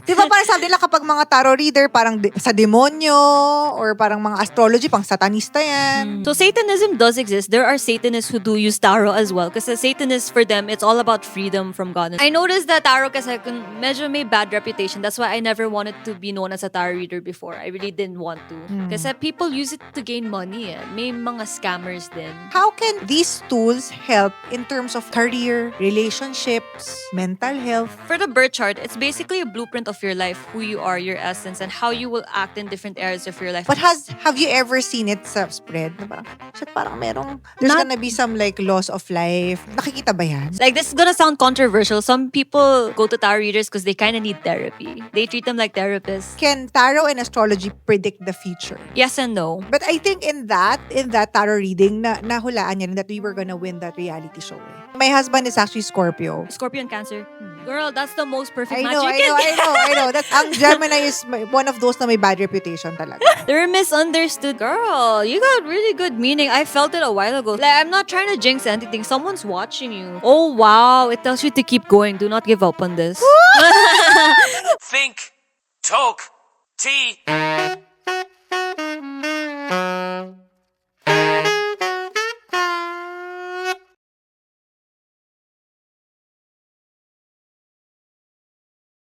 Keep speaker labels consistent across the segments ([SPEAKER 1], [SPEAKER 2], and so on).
[SPEAKER 1] Di ba parang sabi nila kapag mga tarot reader, parang sa demonyo, or parang mga astrology, pang satanista yan.
[SPEAKER 2] So Satanism does exist. There are Satanists who do use tarot as well. Kasi Satanists, for them, it's all about freedom from God. I noticed that tarot kasi medyo may bad reputation. That's why I never wanted to be known as a tarot reader before. I really didn't want to. Kasi people use it to gain money. May mga scammers din.
[SPEAKER 1] How can these tools help in terms of career, relationships, mental health?
[SPEAKER 2] For the birth chart, it's basically a blueprint of your life, who you are, your essence, and how you will act in different areas of your life.
[SPEAKER 1] But have you ever seen it sa spread? Na parang, shit, parang there's gonna be some like loss of life. Nakikita ba yan?
[SPEAKER 2] Like, this is gonna sound controversial. Some people go to tarot readers because they kind of need therapy. They treat them like therapists.
[SPEAKER 1] Can tarot and astrology predict the future?
[SPEAKER 2] Yes and no.
[SPEAKER 1] But I think in that tarot reading, nahulaan niya that we were gonna win that reality show. My husband is actually Scorpio.
[SPEAKER 2] Scorpio and Cancer. Girl, that's the most perfect
[SPEAKER 1] I
[SPEAKER 2] match
[SPEAKER 1] know.
[SPEAKER 2] you can get.
[SPEAKER 1] I know. Ang Gemini is one of those na may bad reputation talaga.
[SPEAKER 2] They're misunderstood. Girl, you got really good meaning. I felt it a while ago. Like, I'm not trying to jinx anything. Someone's watching you. Oh, wow. It tells you to keep going. Do not give up on this.
[SPEAKER 3] Think, talk, tea.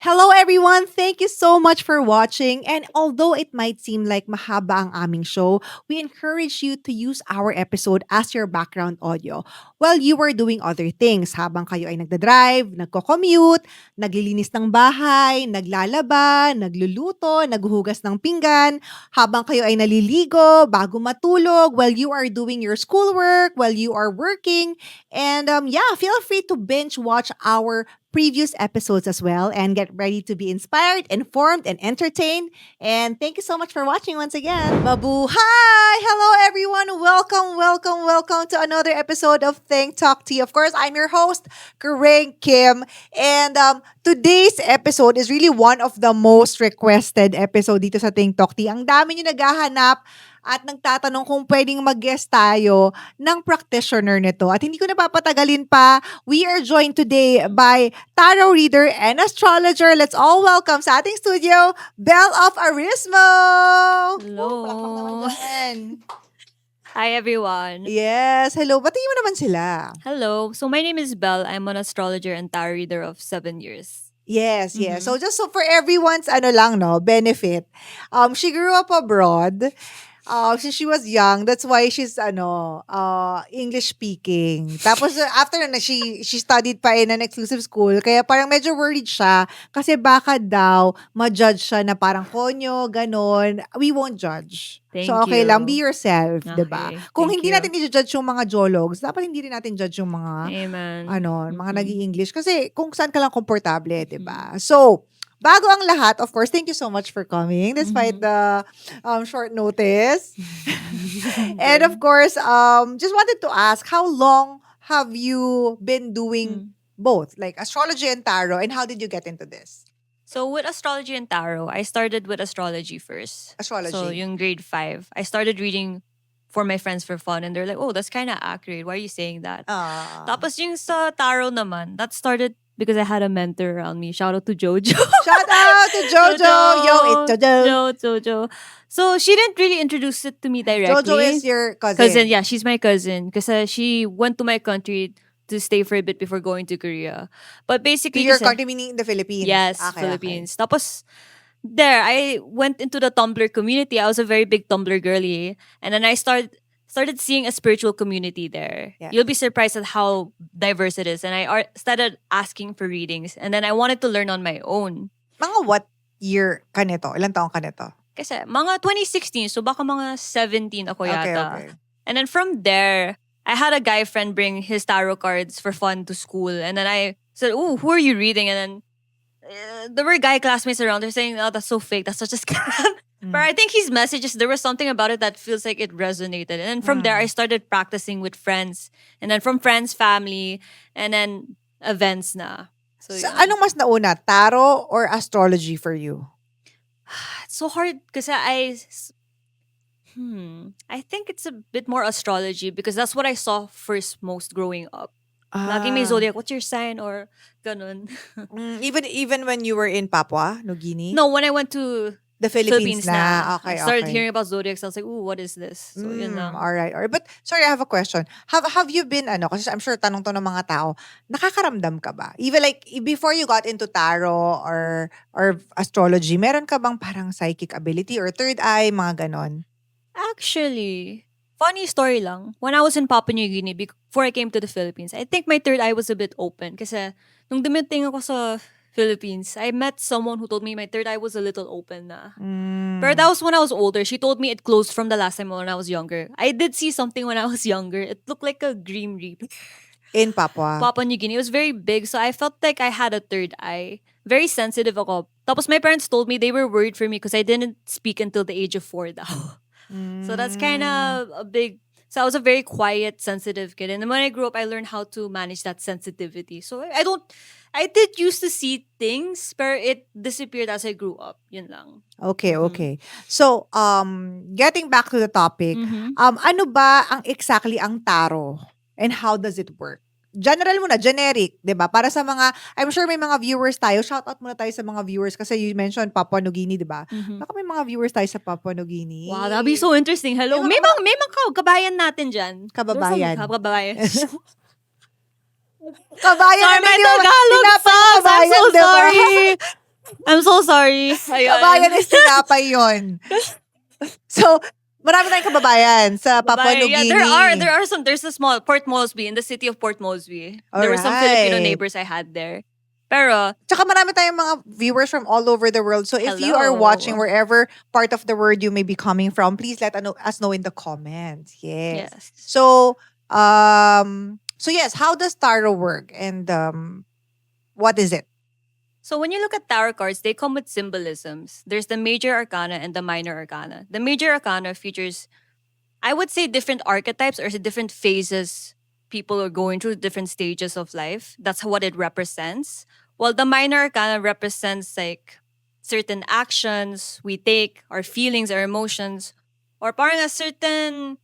[SPEAKER 1] Hello everyone! Thank you so much for watching, and although it might seem like mahaba ang aming show, we encourage you to use our episode as your background audio while you are doing other things, habang kayo ay nagdadrive, nagko-commute, naglilinis ng bahay, naglalaba, nagluluto, naghuhugas ng pinggan, habang kayo ay naliligo, bago matulog, while you are doing your schoolwork, while you are working, and feel free to binge watch our previous episodes as well and get ready to be inspired, informed, and entertained. And thank you so much for watching once again. Mabuhay! Hello everyone! Welcome to another episode of thinktalktea. Of course, I'm your host, Kareng Kim. And today's episode is really one of the most requested episode dito sa thinktalktea. Ang dami nyo naghahanap at nagtatanong kung pwedeng mag-guest tayo ng practitioner nito. At hindi ko napapatagalin pa, we are joined today by tarot reader and astrologer. Let's all welcome sa ating studio, Belle of Arismo!
[SPEAKER 2] Hello.
[SPEAKER 1] Palakpak naman dyan.
[SPEAKER 2] Hi, everyone.
[SPEAKER 1] Yes, hello. Batiin mo naman sila.
[SPEAKER 2] Hello. So, my name is Belle. I'm an astrologer and tarot reader of 7 years.
[SPEAKER 1] Yes. So just for everyone's benefit, she grew up abroad. Since she was young, that's why she's English speaking. Tapos after na she studied pa in an exclusive school, kaya parang medyo worried siya kasi baka daw ma-judge siya na parang konyo, ganon. We won't judge.
[SPEAKER 2] Thank
[SPEAKER 1] So okay
[SPEAKER 2] you.
[SPEAKER 1] lang, be yourself,
[SPEAKER 2] Okay,
[SPEAKER 1] 'di ba? Kung
[SPEAKER 2] thank
[SPEAKER 1] hindi
[SPEAKER 2] you.
[SPEAKER 1] natin i-judge yung mga jologs, dapat hindi rin natin judge yung mga
[SPEAKER 2] Amen.
[SPEAKER 1] mga nag-i-English kasi kung saan ka lang komportable, 'di ba? So, bago ang lahat, of course, thank you so much for coming despite the short notice. And of course, just wanted to ask, how long have you been doing both, like astrology and tarot, and how did you get into this?
[SPEAKER 2] So, with astrology and tarot, I started with astrology first.
[SPEAKER 1] Astrology.
[SPEAKER 2] So, yung grade 5, I started reading for my friends for fun. And they're like, oh, that's kind of accurate. Why are you saying that? Tapos yung sa tarot naman, that started because I had a mentor around me. Shout out to Jojo.
[SPEAKER 1] Shout out to Jojo! Yo, it's Jojo.
[SPEAKER 2] Jojo. So, she didn't really introduce it to me directly.
[SPEAKER 1] Jojo is your cousin.
[SPEAKER 2] Yeah, she's my cousin. Kasi she went to my country to stay for a bit before going to Korea. But
[SPEAKER 1] To
[SPEAKER 2] basically,
[SPEAKER 1] your
[SPEAKER 2] kasi-
[SPEAKER 1] country, meaning the Philippines.
[SPEAKER 2] Yes,
[SPEAKER 1] Okay,
[SPEAKER 2] Philippines. Tapos, there, I went into the Tumblr community. I was a very big Tumblr girly. And then I started seeing a spiritual community there.
[SPEAKER 1] Yeah.
[SPEAKER 2] You'll be surprised at how diverse it is. And I started asking for readings. And then I wanted to learn on my own.
[SPEAKER 1] Mga what year ka nito? Ilang taong ka nito?
[SPEAKER 2] Kasi mga 2016, so baka mga 17 ako yata.
[SPEAKER 1] Okay.
[SPEAKER 2] And then from there, I had a guy friend bring his tarot cards for fun to school. And then I said, oh, who are you reading? And then there were guy classmates around. They're saying, oh, that's so fake. That's such a scam. But I think his messages, there was something about it that feels like it resonated. And then from there, I started practicing with friends. And then from friends, family, and then events na. So,
[SPEAKER 1] So,
[SPEAKER 2] yun.
[SPEAKER 1] anong mas nauna? Tarot or astrology for you?
[SPEAKER 2] It's so hard kasi I think it's a bit more astrology because that's what I saw first most growing up. Laging may
[SPEAKER 1] Ah.
[SPEAKER 2] zodiac, what's your sign? Or ganun.
[SPEAKER 1] Even when you were in Papua New Guinea?
[SPEAKER 2] No, when I went to
[SPEAKER 1] The Philippines
[SPEAKER 2] Philippines
[SPEAKER 1] na.
[SPEAKER 2] na, I
[SPEAKER 1] Okay,
[SPEAKER 2] started
[SPEAKER 1] okay.
[SPEAKER 2] hearing about zodiacs. I was like, ooh, what is this? So, yun lang.
[SPEAKER 1] All right, all right. But sorry, I have a question. Have you been kasi I'm sure tanong to ng mga tao, nakakaramdam ka ba? Even like before you got into tarot or astrology, meron ka bang parang psychic ability or third eye, mga ganon?
[SPEAKER 2] Actually, funny story lang. When I was in Papua New Guinea, before I came to the Philippines, I think my third eye was a bit open. Kasi nung dumating ako sa Philippines, I met someone who told me my third eye was a little open na. But that was when I was older. She told me it closed from the last time when I was younger. I did see something when I was younger. It looked like a green reap.
[SPEAKER 1] In Papua?
[SPEAKER 2] Papua New Guinea. It was very big, so I felt like I had a third eye. Very sensitive ako. Tapos my parents told me they were worried for me because I didn't speak until the age of 4 daw. So that's kind of a big. So I was a very quiet, sensitive kid, and then when I grew up, I learned how to manage that sensitivity. So I did used to see things, but it disappeared as I grew up. Yun lang.
[SPEAKER 1] Okay, okay. So, getting back to the topic, ano ba exactly ang tarot and how does it work? General muna, generic, 'di ba? Para sa mga, I'm sure may mga viewers tayo. Shout out muna tayo sa mga viewers kasi you mentioned Papua New Guinea, 'di ba? Baka may mga viewers tayo sa Papua New Guinea.
[SPEAKER 2] Wow, that'd be so interesting. Hello.
[SPEAKER 1] Yung
[SPEAKER 2] May mga kabayan natin dyan.
[SPEAKER 1] Kababayan.
[SPEAKER 2] Kababayan.
[SPEAKER 1] Kabayan,
[SPEAKER 2] Sorry, my
[SPEAKER 1] hindi mo-
[SPEAKER 2] Tagalog
[SPEAKER 1] tinapay
[SPEAKER 2] sucks. I'm
[SPEAKER 1] kabayan,
[SPEAKER 2] so
[SPEAKER 1] 'di ba?
[SPEAKER 2] sorry. I'm so sorry. Ayun.
[SPEAKER 1] Kabayan is tinapay yun. So, marami tayong kababayan sa Papua New
[SPEAKER 2] Yeah,
[SPEAKER 1] Guinea.
[SPEAKER 2] there are some. There's a small Port Moresby, in the city of Port Moresby. There were some Filipino
[SPEAKER 1] Alright.
[SPEAKER 2] neighbors I had there. Pero
[SPEAKER 1] Tsaka marami tayong mga viewers from all over the world. So if you are
[SPEAKER 2] Hello.
[SPEAKER 1] watching wherever part of the world you may be coming from, please let us know in the comments. Yes.
[SPEAKER 2] yes.
[SPEAKER 1] So, yes, how does tarot work and what is it?
[SPEAKER 2] So when you look at tarot cards, they come with symbolisms. There's the major arcana and the minor arcana. The major arcana features, I would say, different archetypes or different phases people are going through, different stages of life. That's what it represents. While the minor arcana represents like certain actions we take, our feelings, our emotions, or parang a certain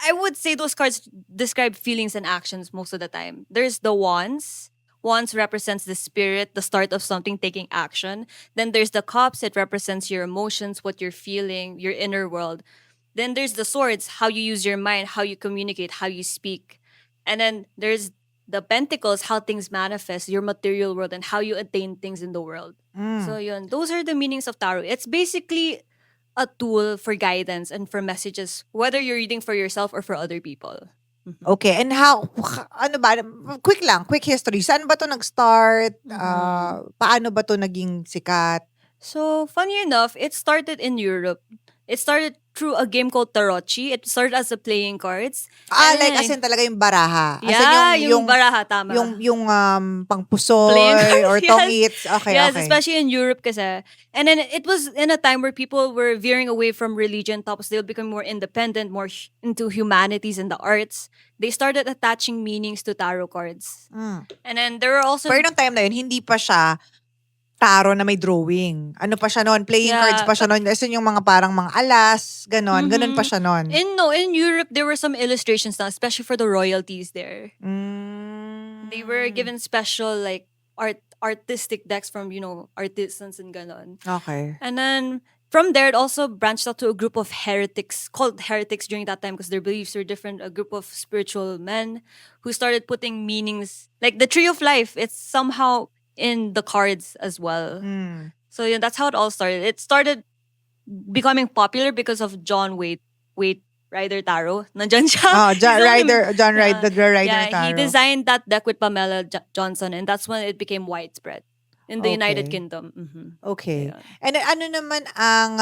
[SPEAKER 2] I would say those cards describe feelings and actions most of the time. There's the wands. Wands represents the spirit, the start of something taking action. Then there's the cups. It represents your emotions, what you're feeling, your inner world. Then there's the swords, how you use your mind, how you communicate, how you speak. And then there's the pentacles, how things manifest, your material world, and how you attain things in the world. So yun, those are the meanings of tarot. It's basically a tool for guidance and for messages, whether you're reading for yourself or for other people.
[SPEAKER 1] Okay, and how, ano ba, quick history. Saan ba to nag-start? Paano ba to naging sikat?
[SPEAKER 2] So, funny enough, it started in Europe. It started through a game called Tarotchi. It started as a playing cards. And
[SPEAKER 1] Like
[SPEAKER 2] then,
[SPEAKER 1] as in talaga yung baraha. As in
[SPEAKER 2] yeah, yung baraha, tama.
[SPEAKER 1] Yung pangpusoy
[SPEAKER 2] Playing
[SPEAKER 1] or
[SPEAKER 2] cards,
[SPEAKER 1] tongits. Okay,
[SPEAKER 2] yes,
[SPEAKER 1] okay.
[SPEAKER 2] especially in Europe kasi. And then it was in a time where people were veering away from religion, tapos they would become more independent, more into humanities and the arts. They started attaching meanings to tarot cards. And then there were also...
[SPEAKER 1] Pero nung time na yun, hindi pa siya tarot na may drawing. Ano pa siya noon? Playing cards pa siya noon. As in yung mga parang mga alas, ganon. Ganon pa siya noon.
[SPEAKER 2] In Europe, there were some illustrations now, especially for the royalties there. They were given special like artistic decks from, artisans and ganon.
[SPEAKER 1] Okay.
[SPEAKER 2] And then from there, it also branched out to a group of heretics, called heretics during that time because their beliefs were different. A group of spiritual men who started putting meanings, like the tree of life, it's somehow in the cards as well. So yeah, that's how it all started. It started becoming popular because of John Ryder Tarot. Nandyan siya.
[SPEAKER 1] John Ryder, the Ryder
[SPEAKER 2] yeah,
[SPEAKER 1] Tarot.
[SPEAKER 2] he designed that deck with Pamela Johnson, and that's when it became widespread in the United Kingdom.
[SPEAKER 1] Okay.
[SPEAKER 2] Yeah.
[SPEAKER 1] And then, ano naman ang,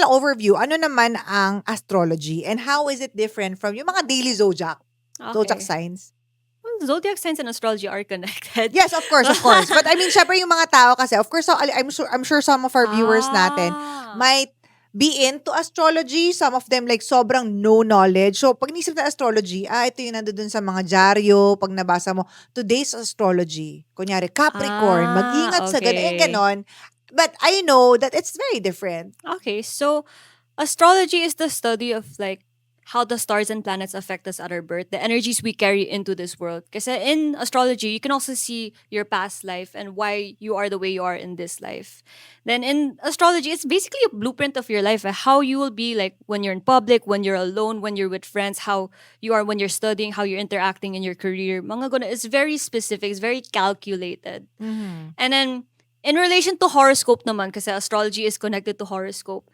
[SPEAKER 1] overview, ano naman ang astrology and how is it different from yung mga daily zodiac signs?
[SPEAKER 2] Well, zodiac signs and astrology are connected.
[SPEAKER 1] Yes, of course. But I mean, syempre yung mga tao kasi, of course, so, I'm sure some of our viewers natin might be into astrology. Some of them like sobrang no knowledge. So, pag nisip na astrology, ito yung nandun sa mga dyaryo, pag nabasa mo, today's astrology. Kunyari, Capricorn, mag-ingat sa ganon. But I know that it's very different.
[SPEAKER 2] Okay, so astrology is the study of like how the stars and planets affect us at our birth, the energies we carry into this world. Kasi in astrology, you can also see your past life and why you are the way you are in this life. Then in astrology, it's basically a blueprint of your life, how you will be like when you're in public, when you're alone, when you're with friends, how you are when you're studying, how you're interacting in your career. Mga ganun, it's very specific, it's very calculated.
[SPEAKER 1] Mhm.
[SPEAKER 2] And then in relation to horoscope naman, kasi astrology is connected to horoscope,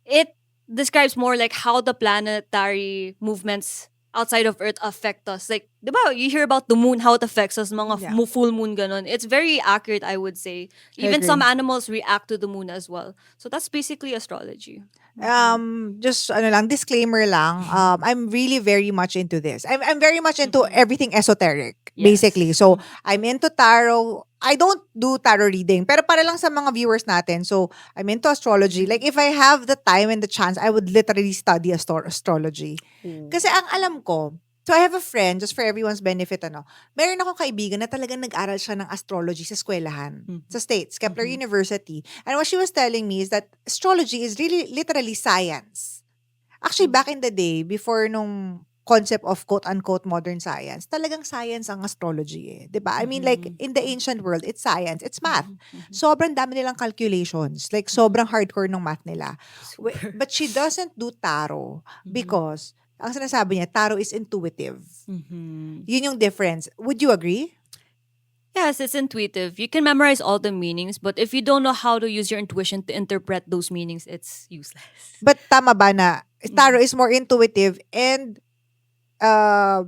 [SPEAKER 2] it describes more like how the planetary movements outside of Earth affect us. Like, di ba, you hear about the moon, how it affects us, mga
[SPEAKER 1] Yeah.
[SPEAKER 2] full moon, ganon. It's very accurate, I would say.
[SPEAKER 1] I
[SPEAKER 2] Even some
[SPEAKER 1] agree.
[SPEAKER 2] animals react to the moon as well. So that's basically astrology.
[SPEAKER 1] Just disclaimer lang. I'm really very much into this. I'm very much into
[SPEAKER 2] Mhm.
[SPEAKER 1] everything esoteric,
[SPEAKER 2] Yes.
[SPEAKER 1] basically. So, I'm into tarot. I don't do tarot reading, pero para lang sa mga viewers natin. So, I'm into astrology. Like, if I have the time and the chance, I would literally study astrology. Kasi ang alam ko, so I have a friend, just for everyone's benefit, meron akong kaibigan na talagang nag-aral siya ng astrology sa eskwelahan, sa States, Kepler
[SPEAKER 2] Mhm.
[SPEAKER 1] University. And what she was telling me is that astrology is really literally science. Actually, back in the day, before nung concept of quote-unquote modern science, talagang science ang astrology eh. 'Di ba? I mean, like, in the ancient world, it's science, it's math. Sobrang dami nilang calculations. Like, sobrang hardcore ng math nila.
[SPEAKER 2] Super.
[SPEAKER 1] But she doesn't do tarot because ang sinasabi niya, tarot is intuitive.
[SPEAKER 2] Mhm.
[SPEAKER 1] Yun yung difference. Would you agree?
[SPEAKER 2] Yes, it's intuitive. You can memorize all the meanings, but if you don't know how to use your intuition to interpret those meanings, it's useless.
[SPEAKER 1] But tama ba na tarot is more intuitive and uh,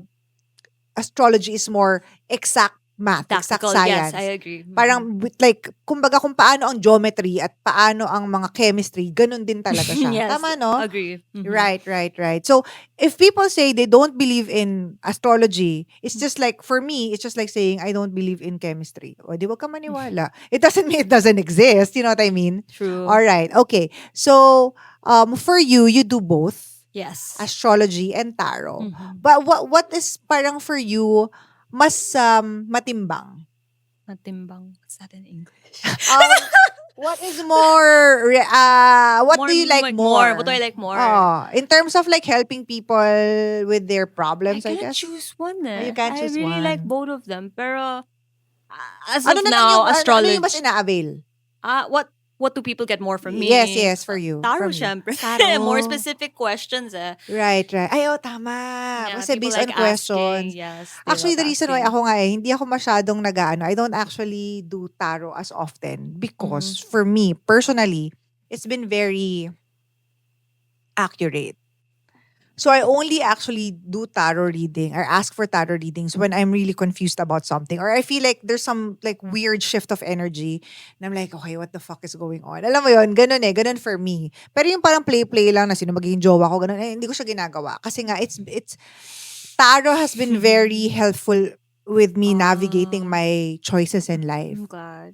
[SPEAKER 1] astrology is more exact math, exact
[SPEAKER 2] Tactical,
[SPEAKER 1] science.
[SPEAKER 2] yes, I agree.
[SPEAKER 1] Parang like, kumbaga kung paano ang geometry at paano ang mga chemistry, ganun din talaga siya.
[SPEAKER 2] Yes,
[SPEAKER 1] Tama, no?
[SPEAKER 2] agree. Mhm.
[SPEAKER 1] Right. So, if people say they don't believe in astrology, it's just like, for me, it's just like saying, I don't believe in chemistry. O, di wag ka maniwala. It doesn't mean it doesn't exist. You know what I mean?
[SPEAKER 2] True.
[SPEAKER 1] All right. Okay. So, for you, you do both
[SPEAKER 2] Yes.
[SPEAKER 1] astrology and tarot.
[SPEAKER 2] Mhm.
[SPEAKER 1] But what is parang for you mas matimbang?
[SPEAKER 2] Matimbang. What's that in English?
[SPEAKER 1] What is more what do you like more?
[SPEAKER 2] What do I like more?
[SPEAKER 1] In terms of like helping people with their
[SPEAKER 2] I
[SPEAKER 1] problems, I
[SPEAKER 2] can't
[SPEAKER 1] guess.
[SPEAKER 2] choose one
[SPEAKER 1] You
[SPEAKER 2] eh.
[SPEAKER 1] can't
[SPEAKER 2] I
[SPEAKER 1] choose
[SPEAKER 2] really like
[SPEAKER 1] one.
[SPEAKER 2] both of them. Pero as
[SPEAKER 1] Ano
[SPEAKER 2] of
[SPEAKER 1] na lang
[SPEAKER 2] now,
[SPEAKER 1] yung ano
[SPEAKER 2] astrology.
[SPEAKER 1] yung mas ina-avail?
[SPEAKER 2] What do people get more from me?
[SPEAKER 1] Yes, for you.
[SPEAKER 2] Tarot,
[SPEAKER 1] From you.
[SPEAKER 2] syempre.
[SPEAKER 1] Tarot.
[SPEAKER 2] More specific questions eh.
[SPEAKER 1] Right. Ay, tama.
[SPEAKER 2] Yeah,
[SPEAKER 1] Kasi
[SPEAKER 2] people
[SPEAKER 1] based
[SPEAKER 2] like
[SPEAKER 1] on questions.
[SPEAKER 2] asking. Yes, they
[SPEAKER 1] Actually,
[SPEAKER 2] love
[SPEAKER 1] the reason why
[SPEAKER 2] asking.
[SPEAKER 1] ako nga hindi ako masyadong I don't actually do tarot as often because for me, personally, it's been very accurate. So I only actually do tarot reading or ask for tarot readings when I'm really confused about something or I feel like there's some like weird shift of energy and I'm like, okay, what the fuck is going on? Alam mo yun, ganun for me. Pero yung parang play lang na sino magiging jowa ko, ganun, hindi ko siya ginagawa. Kasi nga, it's tarot has been very helpful with me navigating my choices in life.
[SPEAKER 2] I'm glad.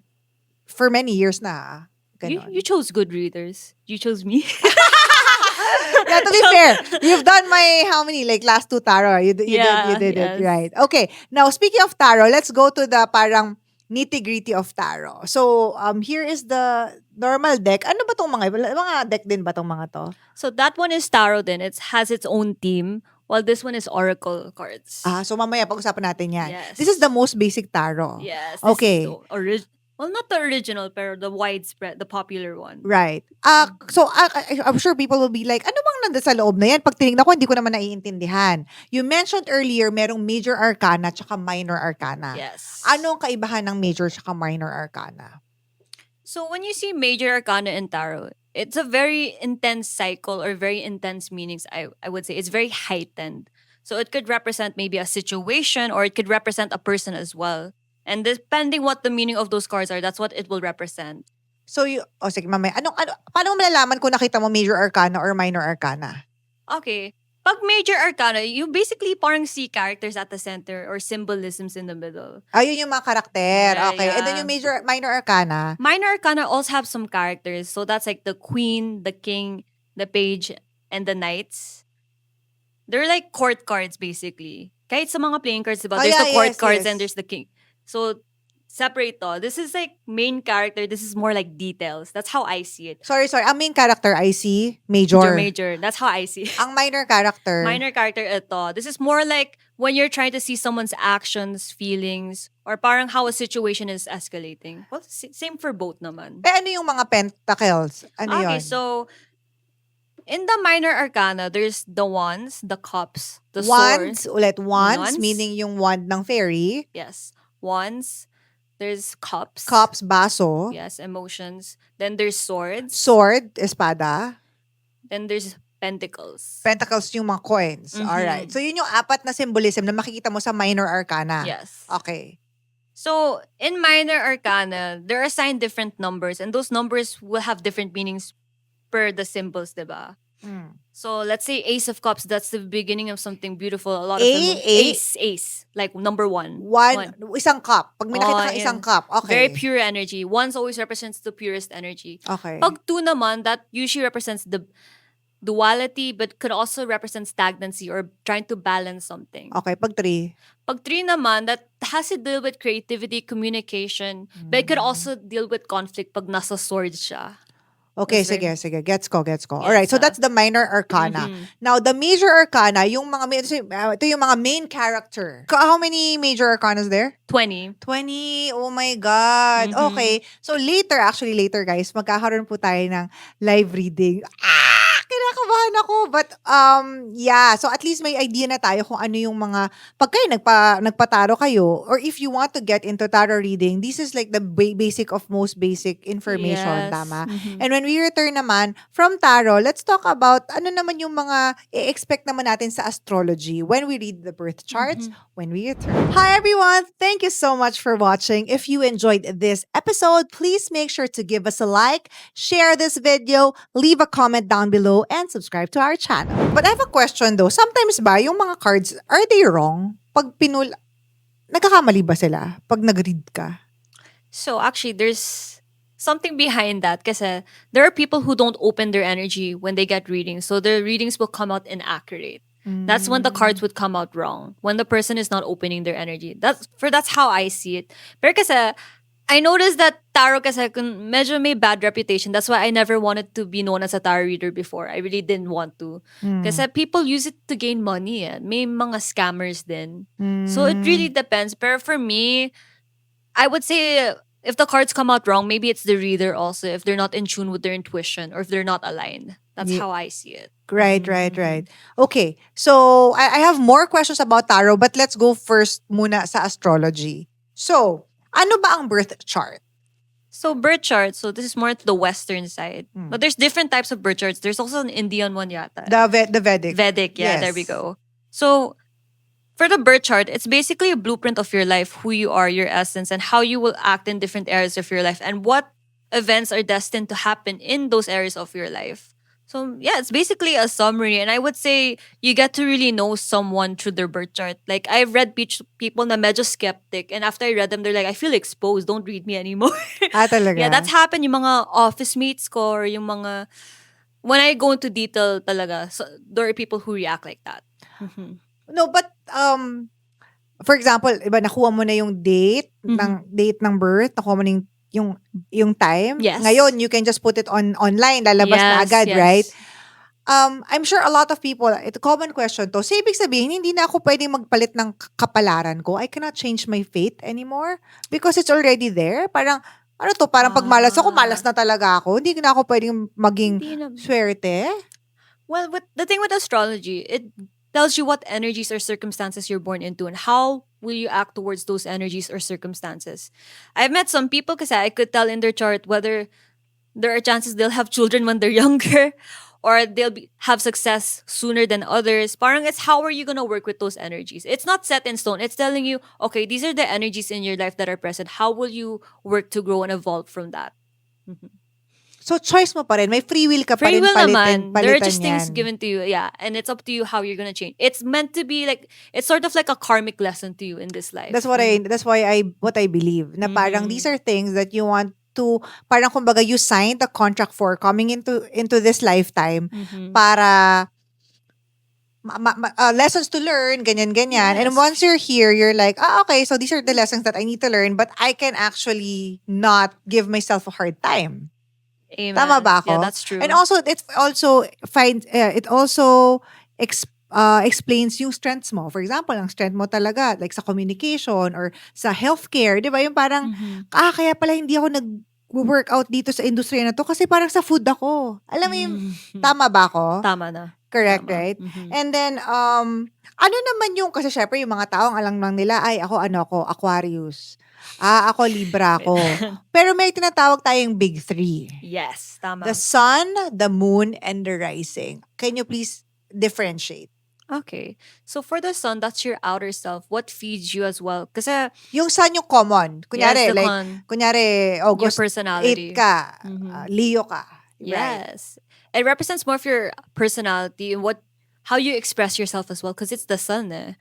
[SPEAKER 1] For many years na.
[SPEAKER 2] You chose good readers. You chose me.
[SPEAKER 1] Yeah, to be fair, you've done my how many like last two tarot. You did
[SPEAKER 2] Yeah,
[SPEAKER 1] it
[SPEAKER 2] yes.
[SPEAKER 1] right. Okay, now speaking of tarot, let's go to the parang nitty-gritty of tarot. So, here is the normal deck. Ano ba tong mga deck din ba tong mga to?
[SPEAKER 2] So that one is tarot din. It has its own theme. While this one is oracle cards.
[SPEAKER 1] So mamaya pag-usapan natin yan.
[SPEAKER 2] Yes.
[SPEAKER 1] This is the most basic tarot.
[SPEAKER 2] Yes.
[SPEAKER 1] Okay.
[SPEAKER 2] Well, not the original, pero the widespread, the popular one.
[SPEAKER 1] Right. So, I'm sure people will be like, ano bang nandun sa loob na yan? Pag tinignan ko, hindi ko naman naiintindihan. You mentioned earlier, merong major arcana tsaka minor arcana.
[SPEAKER 2] Yes.
[SPEAKER 1] Ano ang kaibahan ng major tsaka minor arcana?
[SPEAKER 2] So, when you see major arcana in tarot, it's a very intense cycle or very intense meanings, I would say. It's very heightened. So, it could represent maybe a situation or it could represent a person as well. And depending what the meaning of those cards are, that's what it will represent.
[SPEAKER 1] So, sige, mamaya. Paano mo malalaman kung nakita mo major arcana or minor arcana?
[SPEAKER 2] Okay. Pag major arcana, you basically parang see characters at the center or symbolisms in the middle.
[SPEAKER 1] Ayun yung mga karakter.
[SPEAKER 2] Yeah,
[SPEAKER 1] Okay. And then
[SPEAKER 2] yeah.
[SPEAKER 1] yung minor arcana.
[SPEAKER 2] Minor arcana also have some characters. So that's like the queen, the king, the page, and the knights. They're like court cards basically. Kahit sa mga playing cards, diba? There's the court cards and there's the king. So separate to. This is like main character. This is more like details. That's how I see it.
[SPEAKER 1] Sorry. Ang main character, I see.
[SPEAKER 2] Major,
[SPEAKER 1] Major.
[SPEAKER 2] major. That's how I see it.
[SPEAKER 1] Ang minor character.
[SPEAKER 2] Minor character ito. This is more like when you're trying to see someone's actions, feelings, or parang how a situation is escalating. Well, same for both naman.
[SPEAKER 1] Ano yung mga pentacles? Ano
[SPEAKER 2] Okay,
[SPEAKER 1] yun?
[SPEAKER 2] so in the minor arcana, there's the wands, the cups, the
[SPEAKER 1] Wands,
[SPEAKER 2] swords.
[SPEAKER 1] ulit. Wands,
[SPEAKER 2] Wands.
[SPEAKER 1] meaning yung wand ng fairy.
[SPEAKER 2] Yes, wands. There's cups.
[SPEAKER 1] Cups, baso.
[SPEAKER 2] Yes, emotions. Then there's swords.
[SPEAKER 1] Sword, espada.
[SPEAKER 2] Then there's pentacles.
[SPEAKER 1] Pentacles yung mga coins.
[SPEAKER 2] Mhm.
[SPEAKER 1] Alright. So, yun yung apat na symbolism na makikita mo sa minor arcana.
[SPEAKER 2] Yes.
[SPEAKER 1] Okay.
[SPEAKER 2] So, in minor arcana, there are assigned different numbers, and those numbers will have different meanings per the symbols, diba?
[SPEAKER 1] Mm.
[SPEAKER 2] So, let's say Ace of Cups, that's the beginning of something beautiful. A lot
[SPEAKER 1] A,
[SPEAKER 2] of them.
[SPEAKER 1] A?
[SPEAKER 2] Ace. Like number one.
[SPEAKER 1] Isang cup. Pag may nakita kang
[SPEAKER 2] Oh,
[SPEAKER 1] isang
[SPEAKER 2] yeah.
[SPEAKER 1] cup, okay.
[SPEAKER 2] Very pure energy. Ones always represents the purest energy.
[SPEAKER 1] Okay.
[SPEAKER 2] Pag two naman, that usually represents the duality, but could also represent stagnancy or trying to balance something.
[SPEAKER 1] Okay, pag 3.
[SPEAKER 2] Pag three naman, that has to deal with creativity, communication, but it could also deal with conflict pag nasa sword siya.
[SPEAKER 1] Okay,
[SPEAKER 2] That's very-
[SPEAKER 1] sige. Gets ko. Alright, so that's the minor arcana.
[SPEAKER 2] Mhm.
[SPEAKER 1] Now, the major arcana, yung mga, ito yung mga main character. How many major arcanas there?
[SPEAKER 2] 20.
[SPEAKER 1] 20. Oh my God.
[SPEAKER 2] Mhm.
[SPEAKER 1] Okay. So later guys, magkakaroon po tayo ng live reading. Kinakabahan ako. But, yeah. So at least may idea na tayo kung ano yung mga, pag kayo nagpataro kayo, or if you want to get into tarot reading, this is like the basic of most basic information.
[SPEAKER 2] Yes.
[SPEAKER 1] Tama?
[SPEAKER 2] Mhm.
[SPEAKER 1] And when we return naman from tarot, let's talk about ano naman yung mga i-expect naman natin sa astrology when we read the birth charts when we return. Hi everyone! Thank you so much for watching. If you enjoyed this episode, please make sure to give us a like, share this video, leave a comment down below, and subscribe to our channel. But I have a question though. Sometimes ba, yung mga cards, are they wrong? Pag nagkakamali ba sila pag nag-read ka?
[SPEAKER 2] So actually, there's something behind that kasi there are people who don't open their energy when they get readings. So their readings will come out inaccurate. That's when the cards would come out wrong. When the person is not opening their energy. That's how I see it. Pero kasi I noticed that tarot kasi medyo may bad reputation. That's why I never wanted to be known as a tarot reader before. I really didn't want to. Kasi people use it to gain money. May mga scammers din. So it really depends. Pero for me, I would say if the cards come out wrong, maybe it's the reader also. If they're not in tune with their intuition or if they're not aligned. That's how I see it.
[SPEAKER 1] Right. Okay. So, I have more questions about tarot, but let's go first muna sa astrology. So, ano ba ang birth chart?
[SPEAKER 2] So birth chart, so this is more to the western side. But there's different types of birth charts. There's also an Indian one yata.
[SPEAKER 1] The Vedic.
[SPEAKER 2] Vedic, yeah,
[SPEAKER 1] Yes.
[SPEAKER 2] there we go. So for the birth chart, it's basically a blueprint of your life, who you are, your essence, and how you will act in different areas of your life, and what events are destined to happen in those areas of your life. So yeah, it's basically a summary, and I would say you get to really know someone through their birth chart. Like I've read people na medyo skeptic, and after I read them, they're like, I feel exposed. Don't read me anymore.
[SPEAKER 1] Talaga?
[SPEAKER 2] Yeah, that's happened. Yung mga office mates ko, or yung mga when I go into detail talaga, so there are people who react like that.
[SPEAKER 1] No, but for example, iba nakuha mo na yung date ng birth, nakuha mo na yung time.
[SPEAKER 2] Yes.
[SPEAKER 1] Ngayon, you can just put it online, lalabas na agad,
[SPEAKER 2] yes.
[SPEAKER 1] right? I'm sure a lot of people, ito common question to. So, ibig sabihin, hindi na ako pwedeng magpalit ng kapalaran ko. I cannot change my fate anymore because it's already there. Parang, parang pag malas ako, malas na talaga ako. Hindi na ako pwedeng maging
[SPEAKER 2] Hindi na-
[SPEAKER 1] swerte.
[SPEAKER 2] Well, the thing with astrology, it tells you what energies or circumstances you're born into and how will you act towards those energies or circumstances. I've met some people kasi I could tell in their chart whether there are chances they'll have children when they're younger or they'll have success sooner than others. Parang it's how are you gonna work with those energies? It's not set in stone. It's telling you, okay, these are the energies in your life that are present. How will you work to grow and evolve from that?
[SPEAKER 1] So, choice mo pa rin. May free will ka pa
[SPEAKER 2] Free
[SPEAKER 1] rin
[SPEAKER 2] will
[SPEAKER 1] palitan
[SPEAKER 2] naman. There are just things
[SPEAKER 1] yan.
[SPEAKER 2] given to you, yeah. And it's up to you how you're gonna change. It's meant to be like, it's sort of like a karmic lesson to you in this life.
[SPEAKER 1] That's why I believe. Na parang these are things that you want to, parang kumbaga you signed the contract for coming into this lifetime para lessons to learn, ganyan. And
[SPEAKER 2] Yes.
[SPEAKER 1] once you're here, you're like, okay, so these are the lessons that I need to learn, but I can actually not give myself a hard time. Tama
[SPEAKER 2] Amen.
[SPEAKER 1] ba
[SPEAKER 2] Yeah,
[SPEAKER 1] ako?
[SPEAKER 2] that's
[SPEAKER 1] And
[SPEAKER 2] true.
[SPEAKER 1] also, it also explains yung strengths mo. For example, ang strength mo talaga, like sa communication or sa healthcare, di ba? Yung parang,
[SPEAKER 2] Mhm.
[SPEAKER 1] kaya pala hindi ako nag-workout dito sa industriya na to kasi parang sa food ako. Alam mo yung, tama ba ako?
[SPEAKER 2] Tama na.
[SPEAKER 1] Correct,
[SPEAKER 2] Tama.
[SPEAKER 1] right?
[SPEAKER 2] Mhm.
[SPEAKER 1] And then, ano naman yung, kasi syempre yung mga taong alam lang nila, ay, ako, Aquarius. Ako, Libra
[SPEAKER 2] Wait.
[SPEAKER 1] ako. Pero may tinatawag tayong big three.
[SPEAKER 2] Yes, tama.
[SPEAKER 1] The sun, the moon, and the rising. Can you please differentiate?
[SPEAKER 2] Okay. So for the sun, that's your outer self. What feeds you as well? Kasi
[SPEAKER 1] Yung sun yung common. Kunyari,
[SPEAKER 2] yes, the
[SPEAKER 1] like,
[SPEAKER 2] your
[SPEAKER 1] August 8
[SPEAKER 2] personality.
[SPEAKER 1] ka,
[SPEAKER 2] Mhm.
[SPEAKER 1] Leo ka. Right?
[SPEAKER 2] Yes. It represents more of your personality and how you express yourself as well because it's the sun. Eh.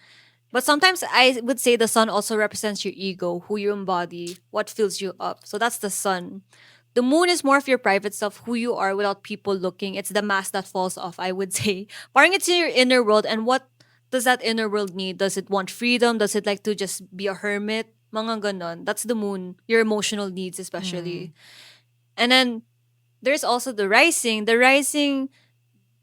[SPEAKER 2] But sometimes I would say the sun also represents your ego, who you embody, what fills you up. So that's the sun. The moon is more of your private self, who you are without people looking. It's the mask that falls off, I would say. Parang it's in your inner world. And what does that inner world need? Does it want freedom? Does it like to just be a hermit? Mga ganon. That's the moon. Your emotional needs especially. And then there's also the rising. The rising,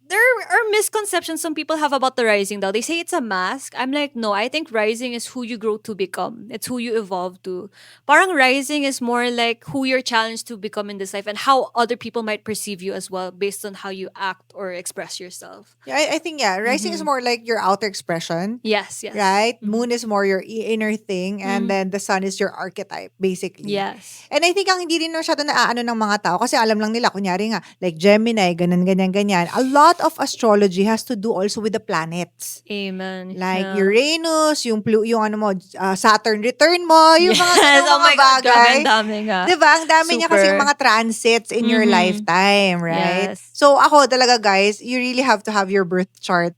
[SPEAKER 2] there are misconceptions some people have about the rising though. They say it's a mask. I'm like, no, I think rising is who you grow to become. It's who you evolve to. Parang rising is more like who you're challenged to become in this life and how other people might perceive you as well based on how you act or express yourself.
[SPEAKER 1] Yeah, I think, rising is more like your outer expression.
[SPEAKER 2] Yes, yes.
[SPEAKER 1] Right?
[SPEAKER 2] Mhm.
[SPEAKER 1] Moon is more your inner thing, and then the sun is your archetype, basically.
[SPEAKER 2] Yes.
[SPEAKER 1] And I think ang hindi rin masyado naaano ng mga tao, kasi alam lang nila, kunyari nga, like Gemini, ganyan. A lot of astrology has to do also with the planets.
[SPEAKER 2] Amen.
[SPEAKER 1] Like
[SPEAKER 2] Yeah.
[SPEAKER 1] Uranus, yung ano mo, Saturn return mo, yung mga
[SPEAKER 2] Yes.
[SPEAKER 1] ganung
[SPEAKER 2] Oh
[SPEAKER 1] mga
[SPEAKER 2] my God, grabe
[SPEAKER 1] bagay.
[SPEAKER 2] ang dami nga.
[SPEAKER 1] Diba? Ang dami niya kasi yung
[SPEAKER 2] Super.
[SPEAKER 1] mga transits in your
[SPEAKER 2] Mhm.
[SPEAKER 1] lifetime, right?
[SPEAKER 2] Yes.
[SPEAKER 1] So ako talaga, guys, you really have to have your birth chart,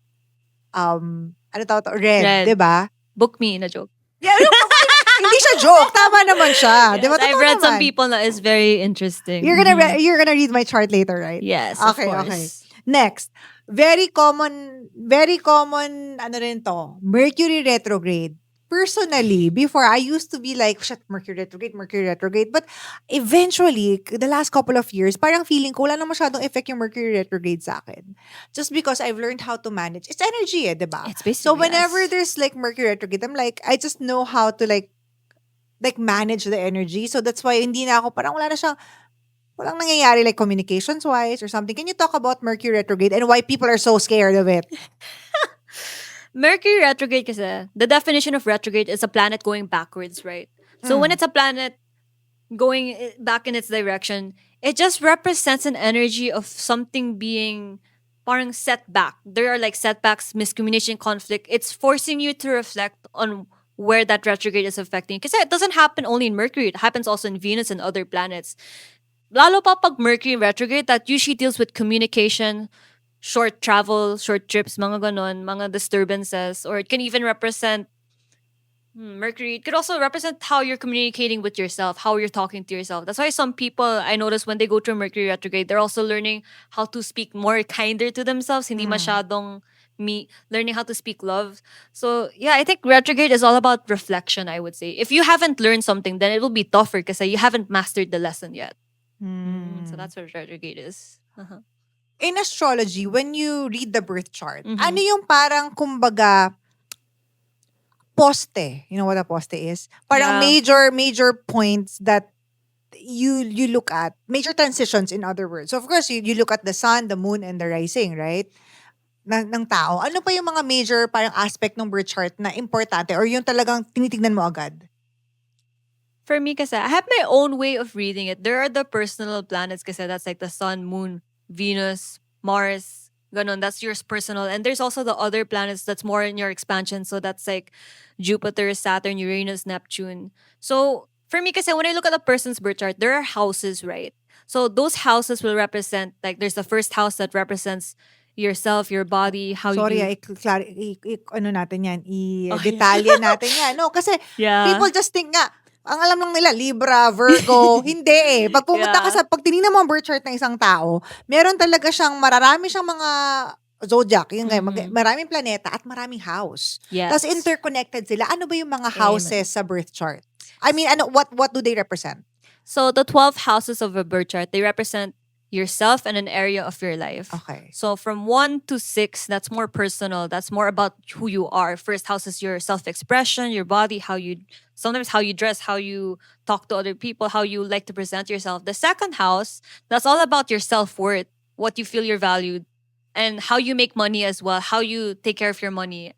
[SPEAKER 1] ano tawag to? Read,
[SPEAKER 2] Read.
[SPEAKER 1] diba?
[SPEAKER 2] Book me in a joke.
[SPEAKER 1] Yeah, hindi siya joke. Tama naman siya.
[SPEAKER 2] Yes,
[SPEAKER 1] Diba?
[SPEAKER 2] I've
[SPEAKER 1] Totoo
[SPEAKER 2] read some
[SPEAKER 1] naman.
[SPEAKER 2] people na is very interesting.
[SPEAKER 1] You're gonna
[SPEAKER 2] Mhm.
[SPEAKER 1] you're gonna read my chart later, right?
[SPEAKER 2] Yes,
[SPEAKER 1] Okay,
[SPEAKER 2] of
[SPEAKER 1] okay.
[SPEAKER 2] course.
[SPEAKER 1] Next, very common, ano rin to, Mercury retrograde. Personally, before, I used to be like, shit, Mercury retrograde. But eventually, the last couple of years, parang feeling ko, wala na masyadong effect yung Mercury retrograde sa akin. Just because I've learned how to manage. It's energy, diba?
[SPEAKER 2] It's basically,
[SPEAKER 1] So whenever
[SPEAKER 2] yes.
[SPEAKER 1] there's like Mercury retrograde, I'm like, I just know how to like manage the energy. So that's why hindi na ako, parang walang nangyayari like communications wise or something. Can you talk about Mercury retrograde and why people are so scared of it?
[SPEAKER 2] Mercury retrograde kasi, the definition of retrograde is a planet going backwards, right? So when it's a planet going back in its direction, it just represents an energy of something being parang setback. There are like setbacks, miscommunication, conflict. It's forcing you to reflect on where that retrograde is affecting. Because it doesn't happen only in Mercury. It happens also in Venus and other planets. Lalo pa pag Mercury retrograde, that usually deals with communication, short travel, short trips, mga ganon, mga disturbances. Or it can even represent Mercury. It could also represent how you're communicating with yourself, how you're talking to yourself. That's why some people, I notice when they go through Mercury retrograde, they're also learning how to speak more kinder to themselves. Hindi masyadong learning how to speak love. So yeah, I think retrograde is all about reflection, I would say. If you haven't learned something, then it will be tougher because you haven't mastered the lesson yet. So that's what retrograde is.
[SPEAKER 1] In astrology, when you read the birth chart,
[SPEAKER 2] Mhm.
[SPEAKER 1] ano yung parang kumbaga poste? You know what a poste is? Parang
[SPEAKER 2] Yeah.
[SPEAKER 1] major points that you look at, major transitions in other words. So of course, you look at the sun, the moon, and the rising, right? Ng tao. Ano pa yung mga major parang aspect ng birth chart na importante or yung talagang tinitignan mo agad?
[SPEAKER 2] For me, kasi I have my own way of reading it. There are the personal planets, kasi that's like the sun, moon, Venus, Mars, ganon. That's yours personal. And there's also the other planets that's more in your expansion. So that's like Jupiter, Saturn, Uranus, Neptune. So for me, kasi when I look at a person's birth chart, there are houses, right? So those houses will represent, like there's the first house that represents yourself, your body, how
[SPEAKER 1] Sorry,
[SPEAKER 2] you...
[SPEAKER 1] ano natin yan,
[SPEAKER 2] Oh,
[SPEAKER 1] i-detalye natin yan. No, kasi
[SPEAKER 2] Yeah.
[SPEAKER 1] people just think nga, ang alam lang nila, Libra, Virgo, hindi eh. Pag pumunta ka
[SPEAKER 2] Yeah.
[SPEAKER 1] pag tinignan mo ang birth chart ng isang tao, meron talaga siyang, mararami siyang mga Zodiac, yun nga,
[SPEAKER 2] Mhm.
[SPEAKER 1] maraming planeta at maraming house. Tapos
[SPEAKER 2] Yes.
[SPEAKER 1] interconnected sila. Ano ba yung mga
[SPEAKER 2] Amen.
[SPEAKER 1] houses sa birth chart? I mean, what do they represent?
[SPEAKER 2] So the 12 houses of a birth chart, they represent yourself and an area of your life.
[SPEAKER 1] Okay.
[SPEAKER 2] So from 1 to 6, that's more personal. That's more about who you are. First house is your self-expression, your body, sometimes how you dress, how you talk to other people, how you like to present yourself. The second house, that's all about your self-worth, what you feel you're valued, and how you make money as well, how you take care of your money.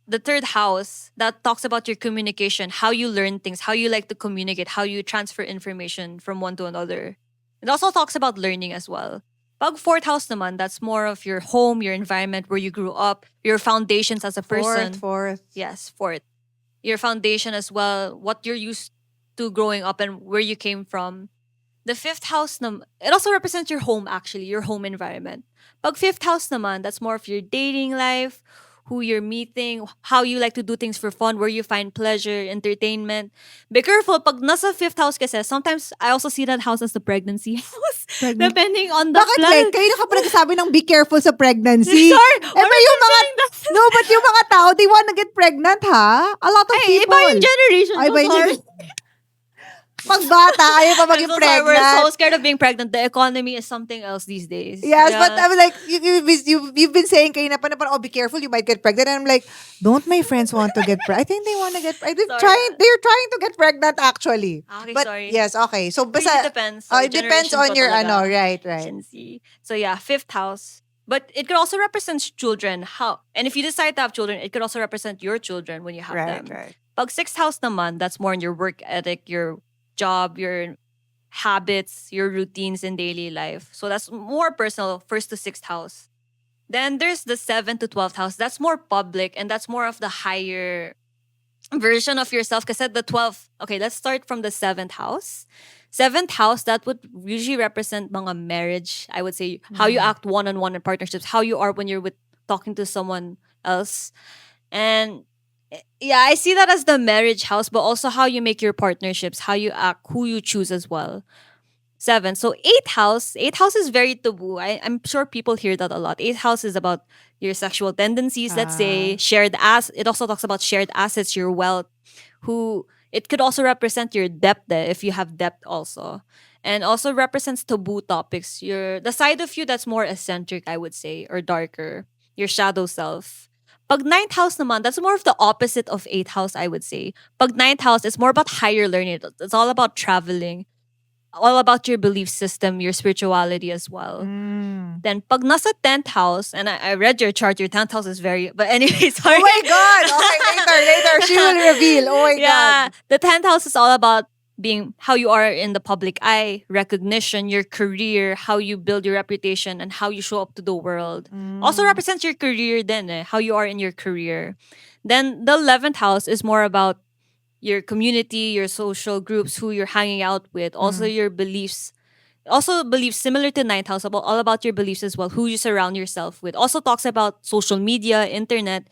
[SPEAKER 2] The third house, that talks about your communication, how you learn things, how you like to communicate, how you transfer information from one to another. It also talks about learning as well. Pag fourth house naman, that's more of your home, your environment, where you grew up, your foundations as a person.
[SPEAKER 1] Fourth.
[SPEAKER 2] Yes, fourth. Your foundation as well, what you're used to growing up and where you came from. The fifth house, it also represents your home actually, your home environment. Pag fifth house naman, that's more of your dating life, who you're meeting, how you like to do things for fun, where you find pleasure, entertainment. Be careful, pag nasa fifth house kasi, sometimes I also see that house as the pregnancy house. Depending on the
[SPEAKER 1] Bakit, like,
[SPEAKER 2] planet.
[SPEAKER 1] kayo na ka pa nagsasabi ng be careful sa pregnancy?
[SPEAKER 2] Sorry,
[SPEAKER 1] Eh, ba yung mga, no, but yung mga tao, they wanna get pregnant, ha? A lot of
[SPEAKER 2] Hey,
[SPEAKER 1] people.
[SPEAKER 2] iba yung generation.
[SPEAKER 1] Ay, iba yung
[SPEAKER 2] Sorry.
[SPEAKER 1] Pag bata, ayaw pa maging
[SPEAKER 2] I'm so sorry, we're
[SPEAKER 1] pregnant.
[SPEAKER 2] so scared of being pregnant. The economy is something else these days.
[SPEAKER 1] Yes,
[SPEAKER 2] Yeah.
[SPEAKER 1] but I'm like, you've been saying kayo na oh, be careful, you might get pregnant. And I'm like, don't my friends want to get pregnant? I think they want to get pregnant.
[SPEAKER 2] Sorry.
[SPEAKER 1] They're trying to get pregnant actually.
[SPEAKER 2] Okay,
[SPEAKER 1] But
[SPEAKER 2] sorry.
[SPEAKER 1] yes, okay. So,
[SPEAKER 2] Really
[SPEAKER 1] basta,
[SPEAKER 2] depends.
[SPEAKER 1] it depends
[SPEAKER 2] Generation
[SPEAKER 1] on
[SPEAKER 2] ko
[SPEAKER 1] your
[SPEAKER 2] talaga.
[SPEAKER 1] right.
[SPEAKER 2] Gen Z. So yeah, fifth house. But it could also represent children. And if you decide to have children, it could also represent your children when you have them.
[SPEAKER 1] Right.
[SPEAKER 2] Pag sixth house naman, that's more in your work ethic, your job, your habits, your routines in daily life. So that's more personal, first to sixth house. Then there's the 7th to 12th house. That's more public and that's more of the higher version of yourself. Kasi the 12th, okay, let's start from the 7th house. 7th house, that would usually represent mga marriage, I would say. How you act one-on-one in partnerships, how you are when you're talking to someone else. And yeah, I see that as the marriage house, but also how you make your partnerships, how you act, who you choose as well. 7. So eighth house is very taboo. I'm sure people hear that a lot. Eighth house is about your sexual tendencies, let's say, it also talks about shared assets, your wealth, it could also represent your debt if you have debt also. And also represents taboo topics. The side of you that's more eccentric, I would say, or darker. Your shadow self. Pag ninth house naman, that's more of the opposite of eighth house, I would say. Pag ninth house, it's more about higher learning. It's all about traveling. All about your belief system, your spirituality as well. Then pag nasa 10th house, and I read your chart, your 10th house is very, but anyway, sorry.
[SPEAKER 1] Oh my God! Okay, later. She will reveal. Oh my
[SPEAKER 2] Yeah.
[SPEAKER 1] God.
[SPEAKER 2] The 10th house is all about being how you are in the public eye, recognition, your career, how you build your reputation, and how you show up to the world. Also represents your career then, how you are in your career. Then the 11th house is more about your community, your social groups, who you're hanging out with, also your beliefs. Also beliefs similar to ninth house, all about your beliefs as well, who you surround yourself with. Also talks about social media, internet.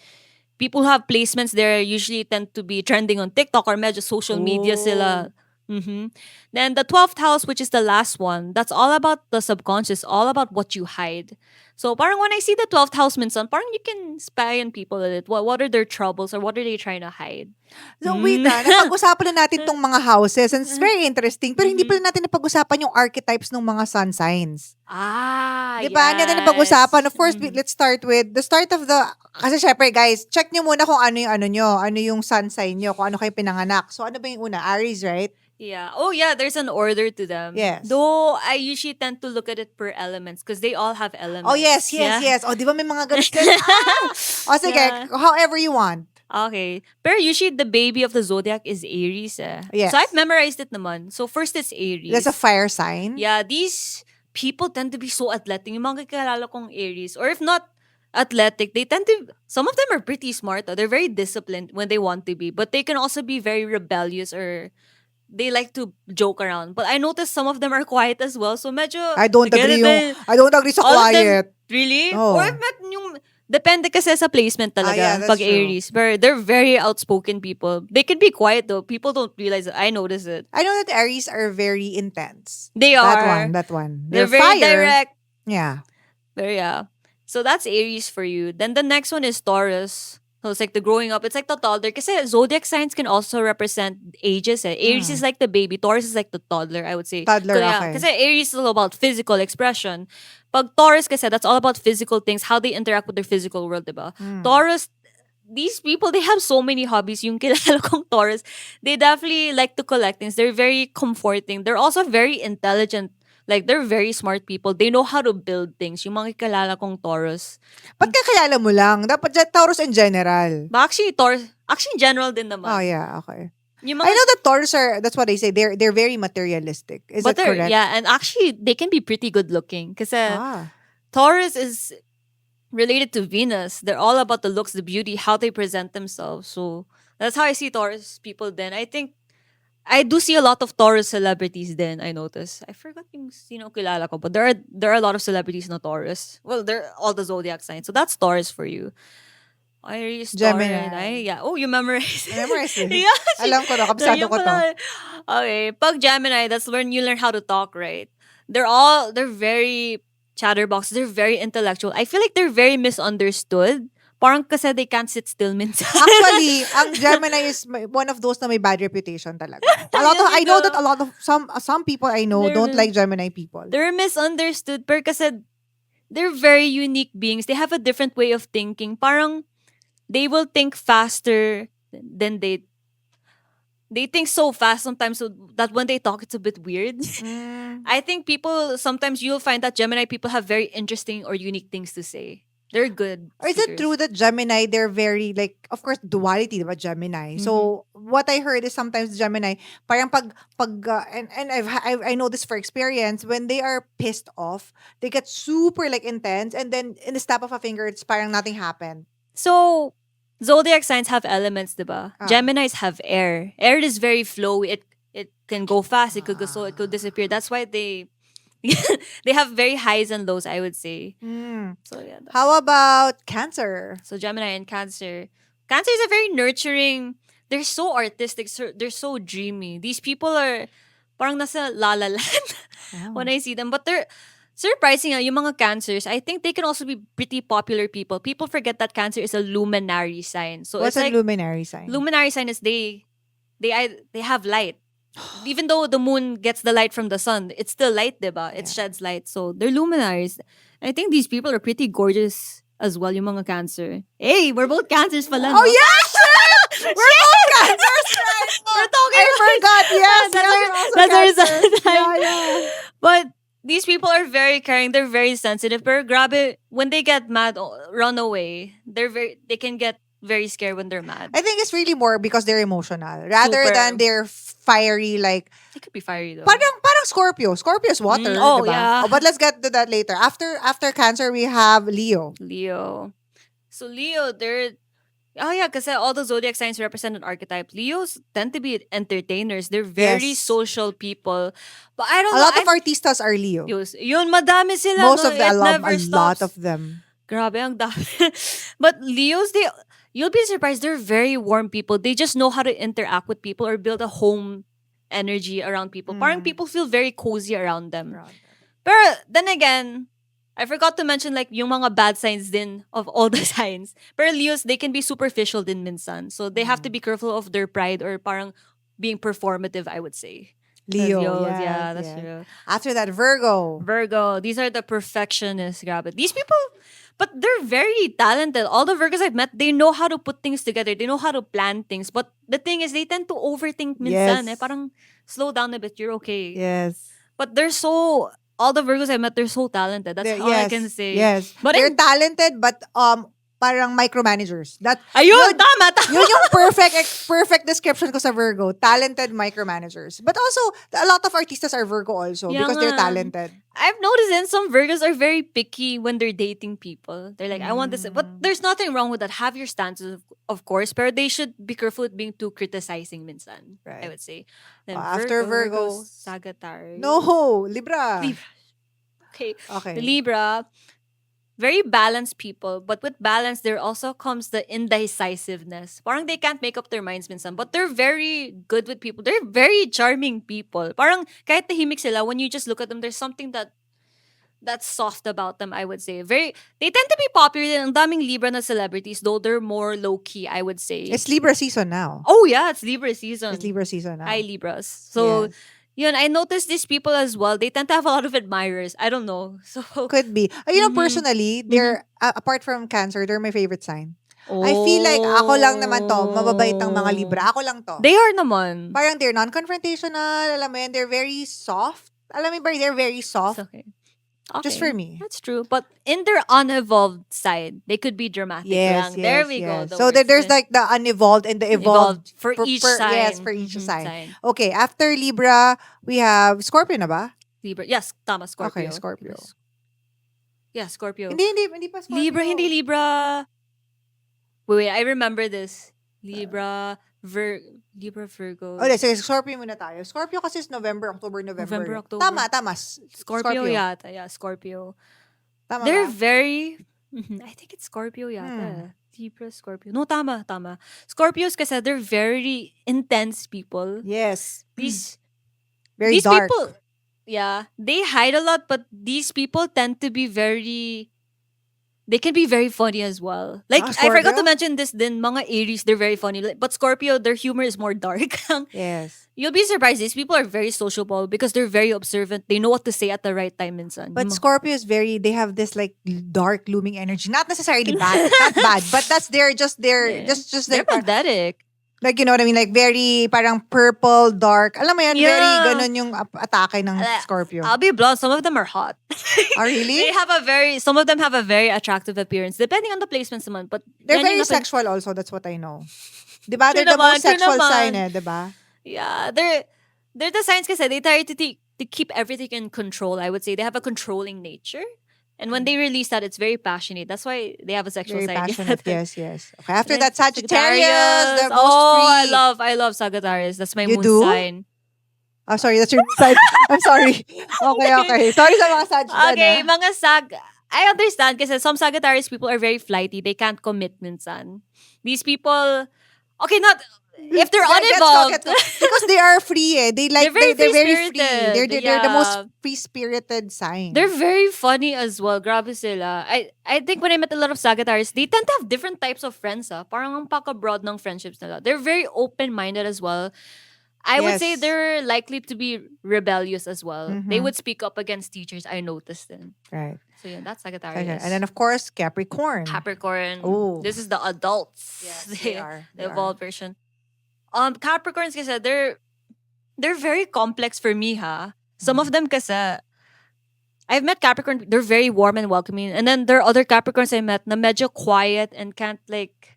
[SPEAKER 2] People who have placements there usually tend to be trending on TikTok or medyo social media sila. Then the 12th house, which is the last one, that's all about the subconscious, all about what you hide. So parang when I see the 12th house minsan, parang you can spy on people a little. What are their troubles or what are they trying to hide?
[SPEAKER 1] So wait napag-usapan na natin tong mga houses and it's very interesting pero hindi pala natin napag-usapan yung archetypes ng mga sun signs. Di ba? Hindi natin napag-usapan. Of course, let's start with the start of the, kasi syempre guys, check nyo muna kung ano yung ano yung sun sign nyo, kung ano kayo pinanganak. So ano ba yung una? Aries, right?
[SPEAKER 2] Yeah. Oh, yeah. There's an order to them.
[SPEAKER 1] Yes.
[SPEAKER 2] Though I usually tend to look at it per elements because they all have elements.
[SPEAKER 1] Oh, yes.
[SPEAKER 2] Yeah?
[SPEAKER 1] Oh, di ba may mga ganun? O sige,
[SPEAKER 2] Yeah.
[SPEAKER 1] however you want.
[SPEAKER 2] Okay. Pero usually the baby of the zodiac is Aries.
[SPEAKER 1] Yes.
[SPEAKER 2] So I've memorized it naman. So first it's Aries.
[SPEAKER 1] That's a fire sign.
[SPEAKER 2] Yeah. These people tend to be so athletic. Yung mga kakilala kong Aries. Or if not athletic, some of them are pretty smart. They're very disciplined when they want to be. But they can also be very rebellious or they like to joke around. But I noticed some of them are quiet as well. So medyo...
[SPEAKER 1] I don't agree sa
[SPEAKER 2] all of them-
[SPEAKER 1] quiet.
[SPEAKER 2] Really?
[SPEAKER 1] Oh.
[SPEAKER 2] Or yung... Depende kasi sa placement talaga
[SPEAKER 1] yeah, that's
[SPEAKER 2] pag
[SPEAKER 1] true.
[SPEAKER 2] Aries. But they're very outspoken people. They can be quiet though. People don't realize it. I notice it.
[SPEAKER 1] I know that Aries are very intense.
[SPEAKER 2] They are.
[SPEAKER 1] That one.
[SPEAKER 2] They're
[SPEAKER 1] They're
[SPEAKER 2] very
[SPEAKER 1] fire.
[SPEAKER 2] direct.
[SPEAKER 1] Yeah.
[SPEAKER 2] Very, yeah. So that's Aries for you. Then the next one is Taurus. So it's like the growing up. It's like the toddler. Kasi zodiac signs can also represent ages. Aries is like the baby. Taurus is like the toddler, I would say.
[SPEAKER 1] Toddler,
[SPEAKER 2] Kaya,
[SPEAKER 1] okay.
[SPEAKER 2] kasi Aries is all about physical expression. Pag Taurus kasi, that's all about physical things, how they interact with their physical world, diba? Taurus, these people, they have so many hobbies. Yung kilala kong Taurus, they definitely like to collect things. They're very comforting. They're also very intelligent. Like, they're very smart people. They know how to build things. Yung mga kilala kong Taurus.
[SPEAKER 1] Ba't kakilala mo lang? Dapat Taurus in general.
[SPEAKER 2] But actually, Taurus, actually, in general din naman.
[SPEAKER 1] Oh, yeah, okay.
[SPEAKER 2] Yung
[SPEAKER 1] I know that Taurus are, that's what they say, they're very materialistic. Is
[SPEAKER 2] but
[SPEAKER 1] that correct?
[SPEAKER 2] Yeah, and actually, they can be pretty good looking. Kasi
[SPEAKER 1] Ah.
[SPEAKER 2] Taurus is related to Venus. They're all about the looks, the beauty, how they present themselves. So, that's how I see Taurus people then. I think, I do see a lot of Taurus celebrities then, I notice. I forgot yung sino kilala ko, but there are a lot of celebrities na Taurus. Well, they're all the zodiac signs. So that's Taurus for you. Aries,
[SPEAKER 1] Gemini.
[SPEAKER 2] Taurus, yeah. Oh, you memorized.
[SPEAKER 1] Memorize it.
[SPEAKER 2] Yeah.
[SPEAKER 1] Alam ko na, kabisado
[SPEAKER 2] Yun
[SPEAKER 1] ko to.
[SPEAKER 2] pala. Okay, pag Gemini, that's when you learn how to talk, right? They're very chatterbox. They're very intellectual. I feel like they're very misunderstood. Parang kasi they can't sit still minsan.
[SPEAKER 1] Actually, ang Gemini is one of those na may bad reputation talaga. I know that a lot of some people I know
[SPEAKER 2] They're-
[SPEAKER 1] don't like Gemini people.
[SPEAKER 2] They're misunderstood pero kasi they're very unique beings. They have a different way of thinking. Parang they will think faster than they think so fast sometimes so that when they talk it's a bit weird. I think people sometimes you'll find that Gemini people have very interesting or unique things to say. They're good.
[SPEAKER 1] Or is it
[SPEAKER 2] speakers.
[SPEAKER 1] true that Gemini, they're very, like, of course, duality, diba, Gemini? So, what I heard is sometimes Gemini, parang and I know this for experience, when they are pissed off, they get super, like, intense, and then in the snap of a finger, it's parang nothing happened.
[SPEAKER 2] So, zodiac signs have elements, diba?
[SPEAKER 1] Ah.
[SPEAKER 2] Geminis have air. Air is very flowy. It can go fast. It could go slow. It could disappear. That's why they have very highs and lows, I would say. So yeah.
[SPEAKER 1] How about Cancer?
[SPEAKER 2] So Gemini and Cancer. Cancer is a very nurturing. They're so artistic. They're so dreamy. These people are parang nasa La La Land when I see them. But they're surprising. Yung mga Cancers, I think they can also be pretty popular people. People forget that Cancer is a luminary sign. So
[SPEAKER 1] What's
[SPEAKER 2] it's
[SPEAKER 1] a
[SPEAKER 2] like
[SPEAKER 1] luminary sign?
[SPEAKER 2] luminary sign is they have light. Even though the moon gets the light from the sun, it's still light, diba? It sheds light. So they're luminaries. I think these people are pretty gorgeous as well, yung mga Cancer. Hey, we're both Cancers pala.
[SPEAKER 1] Oh,
[SPEAKER 2] no?
[SPEAKER 1] yes! We're both Cancers, right?
[SPEAKER 2] We're talking
[SPEAKER 1] I forgot, yes.
[SPEAKER 2] That's
[SPEAKER 1] yes,
[SPEAKER 2] our-
[SPEAKER 1] also
[SPEAKER 2] that's our
[SPEAKER 1] Cancers.
[SPEAKER 2] sign.
[SPEAKER 1] Yeah, yeah.
[SPEAKER 2] But these people are very caring. They're very sensitive. Pero grabe, when they get mad, run away. They can get very scared when they're mad.
[SPEAKER 1] I think it's really more because they're emotional rather
[SPEAKER 2] Super.
[SPEAKER 1] than they're fiery, like,
[SPEAKER 2] It could be fiery though.
[SPEAKER 1] parang Scorpio. Scorpio is water,
[SPEAKER 2] Oh,
[SPEAKER 1] diba?
[SPEAKER 2] yeah.
[SPEAKER 1] Oh, but let's get to that later. After Cancer, we have Leo.
[SPEAKER 2] Leo. So Leo, kasi all the zodiac signs represent an archetype. Leos tend to be entertainers. They're very
[SPEAKER 1] Yes.
[SPEAKER 2] social people. But I don't
[SPEAKER 1] A
[SPEAKER 2] know.
[SPEAKER 1] lot of artistas are Leo.
[SPEAKER 2] Yun, madami sila.
[SPEAKER 1] Most
[SPEAKER 2] no?
[SPEAKER 1] of them,
[SPEAKER 2] It never
[SPEAKER 1] a lot
[SPEAKER 2] stops.
[SPEAKER 1] of them.
[SPEAKER 2] Grabe, ang dami. But Leos, you'll be surprised. They're very warm people. They just know how to interact with people or build a home energy around people. Parang people feel very cozy around them. Pero then again, I forgot to mention like yung mga bad signs din of all the signs. Pero Leos, they can be superficial din minsan. So they have to be careful of their pride or parang being performative, I would say.
[SPEAKER 1] Leo,
[SPEAKER 2] Leos,
[SPEAKER 1] yes,
[SPEAKER 2] yeah, that's
[SPEAKER 1] yes.
[SPEAKER 2] true.
[SPEAKER 1] After that, Virgo.
[SPEAKER 2] Virgo, these are the perfectionists, grabe. These people, but they're very talented. All the Virgos I've met, they know how to put things together. They know how to plan things. But the thing is, they tend to overthink minsan.
[SPEAKER 1] Yes.
[SPEAKER 2] Parang slow down a bit, you're okay.
[SPEAKER 1] Yes.
[SPEAKER 2] But all the Virgos I met, they're so talented. That's all I can say.
[SPEAKER 1] Yes.
[SPEAKER 2] But
[SPEAKER 1] They're talented, but parang micromanagers.
[SPEAKER 2] Ayun, tama.
[SPEAKER 1] Yun yung perfect description ko sa Virgo. Talented micromanagers. But also, a lot of artistas are Virgo also
[SPEAKER 2] Yeah
[SPEAKER 1] because they're
[SPEAKER 2] nga.
[SPEAKER 1] talented.
[SPEAKER 2] I've noticed in some Virgos are very picky when they're dating people. They're like, I want this. But there's nothing wrong with that. Have your stances, of course. But they should be careful with being too criticizing minsan,
[SPEAKER 1] Right.
[SPEAKER 2] I would say. Then
[SPEAKER 1] After Virgo,
[SPEAKER 2] Sagittarius.
[SPEAKER 1] No, Libra.
[SPEAKER 2] Libra. Okay.
[SPEAKER 1] Okay.
[SPEAKER 2] The Libra, very balanced people. But with balance, there also comes the indecisiveness. Parang they can't make up their minds minsan. But they're very good with people. They're very charming people. Parang kahit tahimik sila, when you just look at them, there's something that that's soft about them, I would say. They tend to be popular. Ang daming Libra na celebrities, though they're more low-key, I would say.
[SPEAKER 1] It's Libra season now.
[SPEAKER 2] Oh yeah, it's Libra season.
[SPEAKER 1] It's Libra season now.
[SPEAKER 2] Hi, Libras. So,
[SPEAKER 1] Yes.
[SPEAKER 2] yun, I noticed these people as well. They tend to have a lot of admirers. I don't know. So,
[SPEAKER 1] Could be. You know,
[SPEAKER 2] Mhm.
[SPEAKER 1] personally, they're, apart from Cancer, they're my favorite sign. I feel like ako lang naman to, mababait ang mga Libra. Ako lang to.
[SPEAKER 2] They are naman.
[SPEAKER 1] Parang they're non-confrontational, alam mo yun, they're very soft. Alam mo ba, they're very
[SPEAKER 2] It's
[SPEAKER 1] soft.
[SPEAKER 2] okay.
[SPEAKER 1] Just
[SPEAKER 2] Okay,
[SPEAKER 1] for me.
[SPEAKER 2] That's true. But in their unevolved side, they could be dramatic
[SPEAKER 1] Yes,
[SPEAKER 2] lang. There
[SPEAKER 1] yes,
[SPEAKER 2] we go.
[SPEAKER 1] yes.
[SPEAKER 2] the
[SPEAKER 1] So
[SPEAKER 2] word.
[SPEAKER 1] there's like the unevolved and the evolved.
[SPEAKER 2] for each sign.
[SPEAKER 1] Yes, for each
[SPEAKER 2] Mhm,
[SPEAKER 1] sign. Okay, after Libra, we have Scorpio na ba?
[SPEAKER 2] Libra. Yes, tama, Scorpio.
[SPEAKER 1] Okay, Scorpio.
[SPEAKER 2] Yeah, Scorpio.
[SPEAKER 1] Hindi pa Scorpio.
[SPEAKER 2] Libra, hindi Libra. Wait, I remember this. Libra, Virgo.
[SPEAKER 1] Okay, sige, Scorpio muna tayo. Scorpio kasi is November, October, November.
[SPEAKER 2] November, October.
[SPEAKER 1] Tama.
[SPEAKER 2] Scorpio yata. Yeah, Scorpio.
[SPEAKER 1] Tama
[SPEAKER 2] They're
[SPEAKER 1] ba?
[SPEAKER 2] very, I think it's Scorpio yata. Libra, Scorpio. No, tama. Scorpios kasi they're very intense people.
[SPEAKER 1] Yes.
[SPEAKER 2] These
[SPEAKER 1] Very
[SPEAKER 2] these
[SPEAKER 1] dark.
[SPEAKER 2] people, yeah, they hide a lot, but these people tend to be they can be very funny as well. Like, I forgot
[SPEAKER 1] Scorpio?
[SPEAKER 2] to mention this din, mga Aries, they're very funny. But Scorpio, their humor is more dark.
[SPEAKER 1] Yes.
[SPEAKER 2] You'll be surprised. These people are very sociable because they're very observant. They know what to say at the right time minsan.
[SPEAKER 1] But Scorpio is they have this like dark looming energy. Not necessarily bad. Not bad. But that's their, just their,
[SPEAKER 2] Yeah.
[SPEAKER 1] just
[SPEAKER 2] they're
[SPEAKER 1] their,
[SPEAKER 2] pathetic.
[SPEAKER 1] like, you know what I mean? Like, very, parang purple, dark. Alam mo yan,
[SPEAKER 2] Yeah.
[SPEAKER 1] very ganun yung atake ng Scorpio.
[SPEAKER 2] I'll be blunt. Some of them are hot.
[SPEAKER 1] Oh, really?
[SPEAKER 2] Some of them have a very attractive appearance, depending on the placements naman. But
[SPEAKER 1] They're
[SPEAKER 2] yan yung
[SPEAKER 1] very
[SPEAKER 2] napa-
[SPEAKER 1] sexual also. That's what I know. Diba? They're
[SPEAKER 2] True
[SPEAKER 1] the
[SPEAKER 2] naman,
[SPEAKER 1] most
[SPEAKER 2] true
[SPEAKER 1] sexual
[SPEAKER 2] naman.
[SPEAKER 1] sign diba?
[SPEAKER 2] Yeah, they're the signs kasi they try to keep everything in control. I would say they have a controlling nature, and when they release that, it's very passionate. That's why they have a sexual
[SPEAKER 1] Very
[SPEAKER 2] side.
[SPEAKER 1] passionate. Yes. Okay. After
[SPEAKER 2] And
[SPEAKER 1] that,
[SPEAKER 2] then
[SPEAKER 1] Sagittarius. The most
[SPEAKER 2] Oh,
[SPEAKER 1] free.
[SPEAKER 2] I love Sagittarius. That's my
[SPEAKER 1] You
[SPEAKER 2] moon
[SPEAKER 1] do?
[SPEAKER 2] sign.
[SPEAKER 1] Oh, sorry. That's your side. I'm sorry. Okay. Sorry sa mga Sag.
[SPEAKER 2] Okay, mga I understand kasi some Sagittarius people are very flighty. They can't commit minsan. These people, okay, not if they're unevolved.
[SPEAKER 1] Because they are free They like,
[SPEAKER 2] They're very
[SPEAKER 1] they're very free.
[SPEAKER 2] free-spirited.
[SPEAKER 1] They're the
[SPEAKER 2] Yeah.
[SPEAKER 1] most free-spirited sign.
[SPEAKER 2] They're very funny as well. Grabe sila. I think when I met a lot of Sagittarius, they tend to have different types of friends. Parang ang paka-broad ng friendships nila. They're very open-minded as well. I would say
[SPEAKER 1] Yes.
[SPEAKER 2] they're likely to be rebellious as well. They
[SPEAKER 1] Mhm.
[SPEAKER 2] would speak up against teachers. I noticed them.
[SPEAKER 1] Right.
[SPEAKER 2] So yeah, that's
[SPEAKER 1] Okay.
[SPEAKER 2] Sagittarius.
[SPEAKER 1] And then, of course, Capricorn.
[SPEAKER 2] Capricorn.
[SPEAKER 1] Oh.
[SPEAKER 2] This is the adults.
[SPEAKER 1] Yes, they are.
[SPEAKER 2] The evolved version. Capricorns kasi they're very complex for me, ha. Some of them kasi I've met Capricorn, they're very warm and welcoming. And then there are other Capricorns I met na medyo quiet and can't like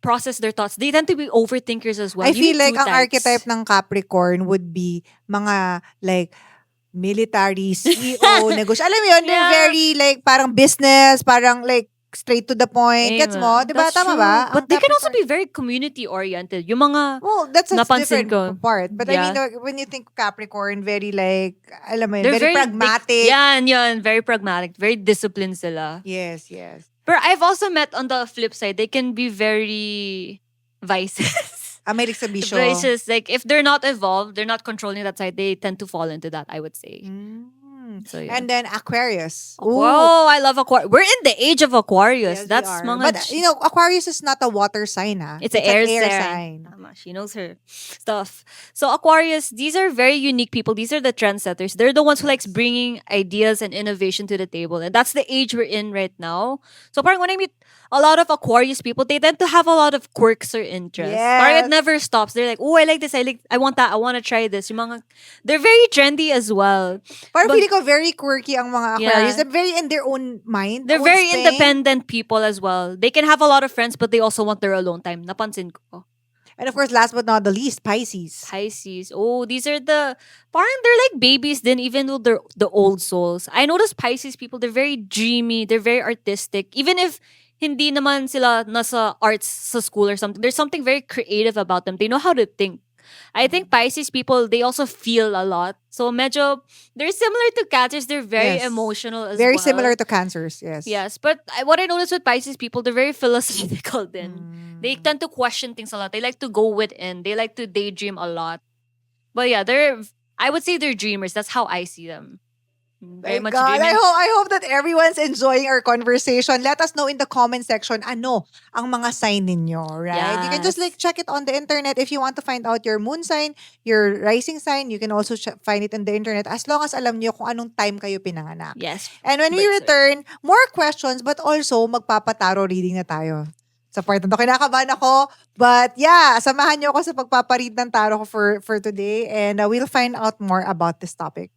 [SPEAKER 2] process their thoughts. They tend to be overthinkers as well.
[SPEAKER 1] I
[SPEAKER 2] You
[SPEAKER 1] feel
[SPEAKER 2] need
[SPEAKER 1] like
[SPEAKER 2] two
[SPEAKER 1] ang
[SPEAKER 2] types.
[SPEAKER 1] archetype ng Capricorn would be mga like military, CEO, negosyo. Alam mo yun, they're
[SPEAKER 2] Yeah.
[SPEAKER 1] very like parang business, parang like straight to the point. Gets mo?
[SPEAKER 2] Amen.
[SPEAKER 1] Diba?
[SPEAKER 2] That's
[SPEAKER 1] Tama
[SPEAKER 2] true.
[SPEAKER 1] ba?
[SPEAKER 2] But
[SPEAKER 1] Ang
[SPEAKER 2] they can also
[SPEAKER 1] Capricorn-
[SPEAKER 2] be very community-oriented. Yung mga
[SPEAKER 1] Well, that's a
[SPEAKER 2] Napansin
[SPEAKER 1] different
[SPEAKER 2] ko.
[SPEAKER 1] part. But I
[SPEAKER 2] Yeah.
[SPEAKER 1] mean, when you think Capricorn, very like, alam mo yun,
[SPEAKER 2] they're
[SPEAKER 1] very pragmatic.
[SPEAKER 2] Yan, very pragmatic. Very disciplined sila.
[SPEAKER 1] Yes.
[SPEAKER 2] But I've also met on the flip side, they can be very vices.
[SPEAKER 1] May exhibition.
[SPEAKER 2] Vices. Like, if they're not evolved, they're not controlling that side, they tend to fall into that, I would say. So, yeah.
[SPEAKER 1] And then Aquarius.
[SPEAKER 2] Oh, I love Aquarius. We're in the age of Aquarius.
[SPEAKER 1] Yes, we
[SPEAKER 2] That's
[SPEAKER 1] are.
[SPEAKER 2] mga...
[SPEAKER 1] But, you know, Aquarius is not a water sign,
[SPEAKER 2] It's an air sign. Tama, she knows her stuff. So Aquarius, these are very unique people. These are the trendsetters. They're the ones who likes bringing ideas and innovation to the table. And that's the age we're in right now. So parang when I meet a lot of Aquarius people, they tend to have a lot of quirks or interests.
[SPEAKER 1] Yes.
[SPEAKER 2] Parang it never stops. They're like, oh, I like this. I want that. I want to try this. Yung mga, they're very trendy as well.
[SPEAKER 1] Parang
[SPEAKER 2] But-
[SPEAKER 1] feeling ko very quirky ang mga Aquarius.
[SPEAKER 2] Yeah.
[SPEAKER 1] They're very in their own mind.
[SPEAKER 2] They're
[SPEAKER 1] own
[SPEAKER 2] very
[SPEAKER 1] thing.
[SPEAKER 2] independent people as well. They can have a lot of friends, but they also want their alone time. Napansin ko.
[SPEAKER 1] And of course, last but not the least, Pisces.
[SPEAKER 2] Pisces. Oh, these are parang they're like babies then, even though they're the old souls. I notice Pisces people, they're very dreamy, they're very artistic. Even if hindi naman sila nasa arts sa school or something, there's something very creative about them. They know how to think. I think Pisces people, they also feel a lot. So medyo, they're similar to Cancers. They're very
[SPEAKER 1] Yes.
[SPEAKER 2] emotional as
[SPEAKER 1] Very
[SPEAKER 2] well.
[SPEAKER 1] similar to Cancers, yes.
[SPEAKER 2] Yes, but what I noticed with Pisces people, they're very philosophical then. They tend to question things a lot. They like to go within. They like to daydream a lot. But yeah, I would say they're dreamers. That's how I see them. Very
[SPEAKER 1] My
[SPEAKER 2] much
[SPEAKER 1] God,
[SPEAKER 2] dreaming.
[SPEAKER 1] I hope that everyone's enjoying our conversation. Let us know in the comment section ano ang mga sign ninyo, right? You can just like
[SPEAKER 2] Yes.
[SPEAKER 1] check it on the internet if you want to find out your moon sign, your rising sign. You can also find it on the internet as long as alam niyo kung anong time kayo pinanganak.
[SPEAKER 2] Yes.
[SPEAKER 1] And when we
[SPEAKER 2] Birth cert.
[SPEAKER 1] return, more questions but also magpapataro reading na tayo. Sa part na to, kinakabahan ako. But yeah, samahan niyo ako sa pagpaparead ng tarot ko for today and we'll find out more about this topic.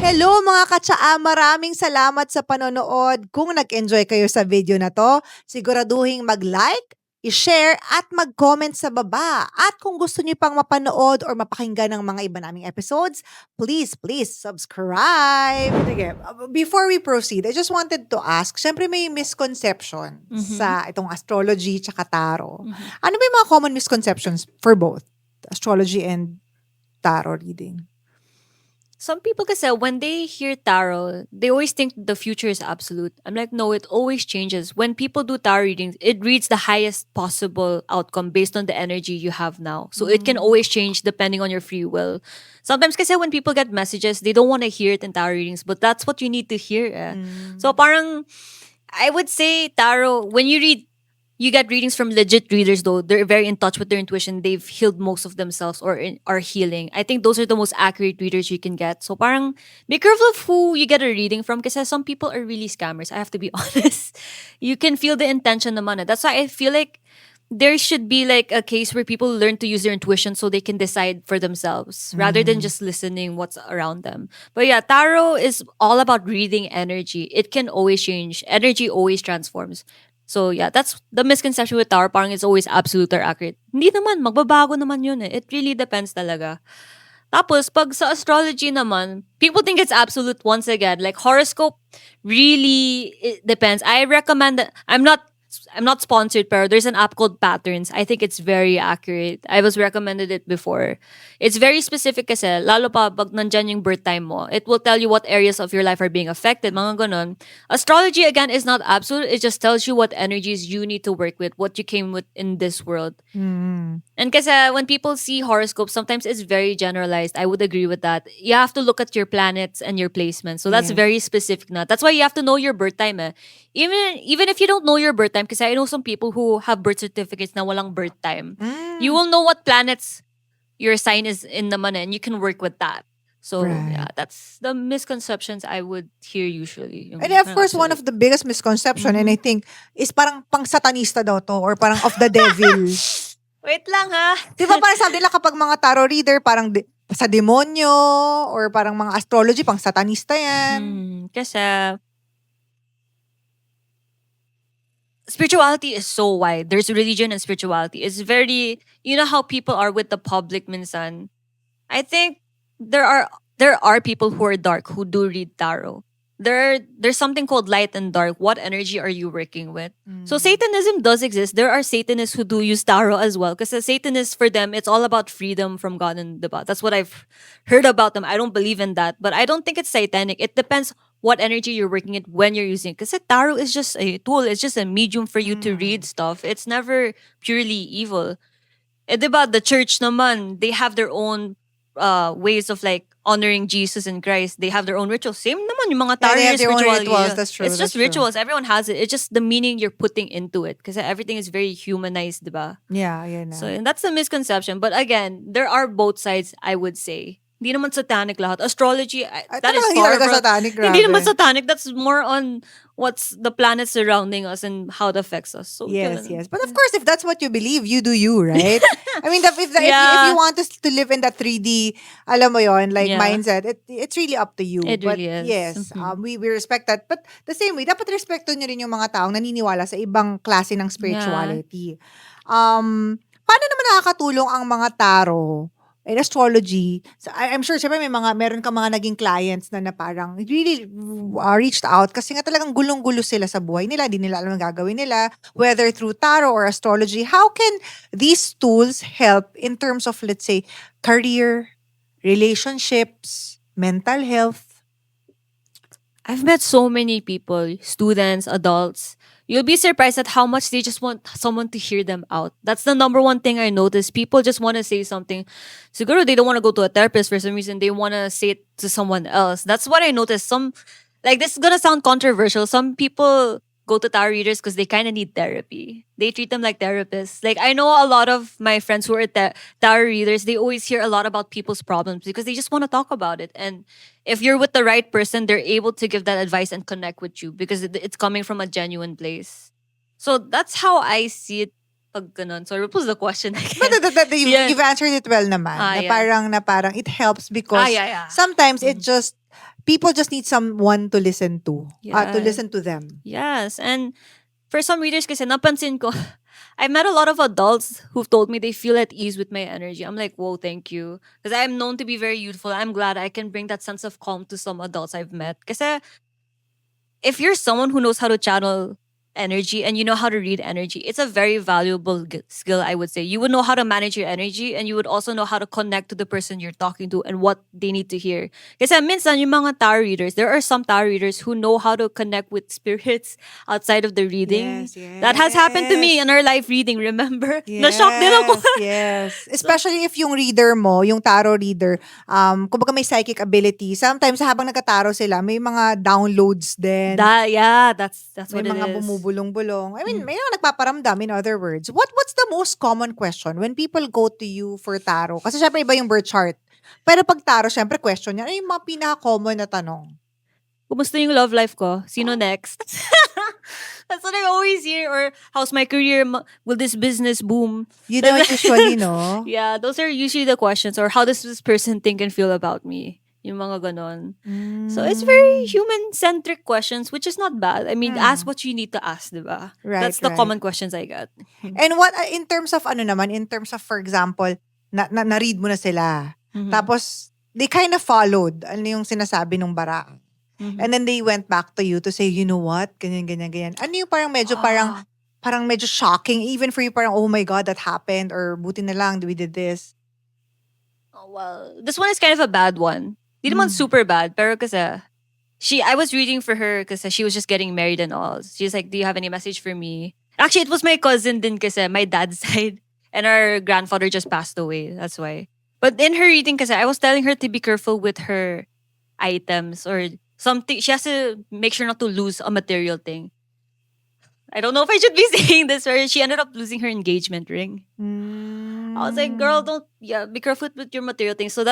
[SPEAKER 1] Hello mga Ka-Tsaa! Maraming salamat sa panonood. Kung nag-enjoy kayo sa video na to, siguraduhin mag-like, i-share at mag-comment sa baba. At kung gusto niyo pang mapanood or mapakinggan ng mga iba naming episodes, please subscribe. Sige, before we proceed, I just wanted to ask, syempre may misconception sa itong astrology tsaka tarot. Ano ba yung mga common misconceptions for both astrology and tarot reading?
[SPEAKER 2] Some people kasi when they hear tarot, they always think the future is absolute. I'm like, no, it always changes. When people do tarot readings, it reads the highest possible outcome based on the energy you have now. So it can always change depending on your free will. Sometimes kasi when people get messages, they don't want to hear it in tarot readings, but that's what you need to hear. So parang, I would say tarot, when you read, you get readings from legit readers though. They're very in touch with their intuition. They've healed most of themselves or are healing. I think those are the most accurate readers you can get. So parang be careful of who you get a reading from because some people are really scammers. I have to be honest. You can feel the intention naman. That's why I feel like there should be like a case where people learn to use their intuition so they can decide for themselves rather than just listening what's around them. But yeah, tarot is all about reading energy. It can always change. Energy always transforms. So yeah, that's the misconception with tarot. Parang it's always absolute or accurate. Hindi naman, magbabago naman yun eh. It really depends talaga. Tapos, pag sa astrology naman, people think it's absolute once again. Like horoscope, really it depends. I recommend that. I'm not sponsored, pero there's an app called Patterns. I think it's very accurate. I was recommended it before. It's very specific kasi, lalo pa pag nandyan yung birth time mo. It will tell you what areas of your life are being affected, mga ganon. Astrology, again, is not absolute. It just tells you what energies you need to work with, what you came with in this world. And kasi when people see horoscopes, sometimes it's very generalized. I would agree with that. You have to look at your planets and your placements. So that's very specific na. That's why you have to know your birth time eh. Even if you don't know your birth time, kasi I know some people who have birth certificates na walang birth time. You will know what planets your sign is in naman eh, and you can work with that. So yeah, that's the misconceptions I would hear usually. Yung
[SPEAKER 1] And of course, one of the biggest misconception, and I think, is parang pang Satanista daw to, or parang of the devil.
[SPEAKER 2] Wait lang ha.
[SPEAKER 1] Di ba parang sabi nila kapag mga tarot reader, parang sa demonyo, or parang mga astrology, pang Satanista yan.
[SPEAKER 2] Kasi spirituality is so wide. There's religion and spirituality. It's very, you know how people are with the public minsan. I think there are people who are dark who do read tarot. There's something called light and dark. What energy are you working with? So Satanism does exist. There are Satanists who do use tarot as well. Because Satanists, for them, it's all about freedom from God and diba? That's what I've heard about them. I don't believe in that. But I don't think it's satanic. It depends what energy you're working it when you're using it. Because tarot is just a tool. It's just a medium for you to read stuff. It's never purely evil. Eh, diba, the church naman, they have their own ways of like honoring Jesus and Christ. They have their own rituals. Same naman yung mga tarot
[SPEAKER 1] they have their own
[SPEAKER 2] spirituality.
[SPEAKER 1] rituals. That's true.
[SPEAKER 2] It's just rituals. Everyone has it. It's just the meaning you're putting into it. Because everything is very humanized, diba?
[SPEAKER 1] Yeah, na.
[SPEAKER 2] So and that's the misconception. But again, there are both sides, I would say. Hindi naman satanic lahat. Astrology, that is
[SPEAKER 1] Hindi
[SPEAKER 2] far
[SPEAKER 1] talaga
[SPEAKER 2] from...
[SPEAKER 1] satanic, grabe.
[SPEAKER 2] Hindi naman satanic. That's more on what's the planets surrounding us and how it affects us. So
[SPEAKER 1] Yes. But of course, if that's what you believe, you do you, right? I mean, if you want us to live in that 3D, alam mo yon, like mindset, it's really up to you.
[SPEAKER 2] It
[SPEAKER 1] but
[SPEAKER 2] really is.
[SPEAKER 1] Yes, we respect that. But the same way, dapat respeto nyo rin yung mga taong naniniwala sa ibang klase ng spirituality. Paano naman nakakatulong ang mga tarot in astrology? So I'm sure, syempre meron ka mga naging clients na parang really reached out kasi nga talagang gulong-gulo sila sa buhay nila. Di nila alam ang gagawin nila, whether through tarot or astrology. How can these tools help in terms of, let's say, career, relationships, mental health?
[SPEAKER 2] I've met so many people, students, adults. you'll be surprised at how much they just want someone to hear them out. That's the number one thing I noticed. People just want to say something. Siguro they don't want to go to a therapist for some reason. They want to say it to someone else. That's what I noticed. Like, this is gonna sound controversial. Some people go to tarot readers because they kind of need therapy. They treat them like therapists. Like, I know a lot of my friends who are tarot readers, they always hear a lot about people's problems because they just want to talk about it. And if you're with the right person, they're able to give that advice and connect with you because it's coming from a genuine place. So that's how I see it. Pag ganun. Sorry, what was the question again?
[SPEAKER 1] But
[SPEAKER 2] Yeah.
[SPEAKER 1] you've answered it well naman.
[SPEAKER 2] Yeah.
[SPEAKER 1] Na parang it helps because
[SPEAKER 2] Yeah.
[SPEAKER 1] sometimes it just, people just need someone to listen to. To
[SPEAKER 2] Yeah.
[SPEAKER 1] listen to them.
[SPEAKER 2] Yes. And for some readers kasi napansin ko, I've met a lot of adults who've told me they feel at ease with my energy. I'm like, whoa, thank you. Because I'm known to be very youthful. I'm glad I can bring that sense of calm to some adults I've met. Kasi if you're someone who knows how to channel energy and you know how to read energy, it's a very valuable skill, I would say. You would know how to manage your energy and you would also know how to connect to the person you're talking to and what they need to hear. Kasi minsan yung mga tarot readers, there are some tarot readers who know how to connect with spirits outside of the reading.
[SPEAKER 1] Yes,
[SPEAKER 2] That has happened to me
[SPEAKER 1] yes.
[SPEAKER 2] in our live reading, remember? Na-shock din ako.
[SPEAKER 1] Yes. Especially if yung reader mo, yung tarot reader, kumbaga may psychic ability. Sometimes habang nagka-tarot sila, may mga downloads din.
[SPEAKER 2] That's
[SPEAKER 1] May
[SPEAKER 2] what it
[SPEAKER 1] mga
[SPEAKER 2] is.
[SPEAKER 1] bumubulong-bulong. I mean, may mga nagpaparamdam, in other words. What's the most common question when people go to you for tarot? Kasi syempre iba yung birth chart. Pero pag tarot, syempre question niya, ano yung mga pinaka-common na tanong?
[SPEAKER 2] Kumusta yung love life ko? Sino next? That's what I always hear. Or, how's my career? Will this business boom?
[SPEAKER 1] You know, usually, no?
[SPEAKER 2] Yeah, those are usually the questions. Or, how does this person think and feel about me? Yung mga ganon. So, it's very human-centric questions, which is not bad. I mean, ask what you need to ask, diba?
[SPEAKER 1] Right,
[SPEAKER 2] That's the
[SPEAKER 1] right.
[SPEAKER 2] common questions I get.
[SPEAKER 1] And what, in terms of ano naman, in terms of, for example, na-read mo na sila. Tapos, they kind of followed ano yung sinasabi nung bara. And then they went back to you to say, you know what? Ganyan, ganyan, ganyan. Ano yung parang medyo parang medyo shocking, even for you, parang, oh my God, that happened, or buti na lang, we did this.
[SPEAKER 2] Oh, well, this one is kind of a bad one. Di naman super bad, pero kasi I was reading for her kasi she was just getting married and all. She's like, do you have any message for me? Actually, it was my cousin din kasi, my dad's side. And our grandfather just passed away. That's why. But in her reading kasi, I was telling her to be careful with her items or something. She has to make sure not to lose a material thing. I don't know if I should be saying this, or she ended up losing her engagement ring. I was like, girl, be careful with your material things. So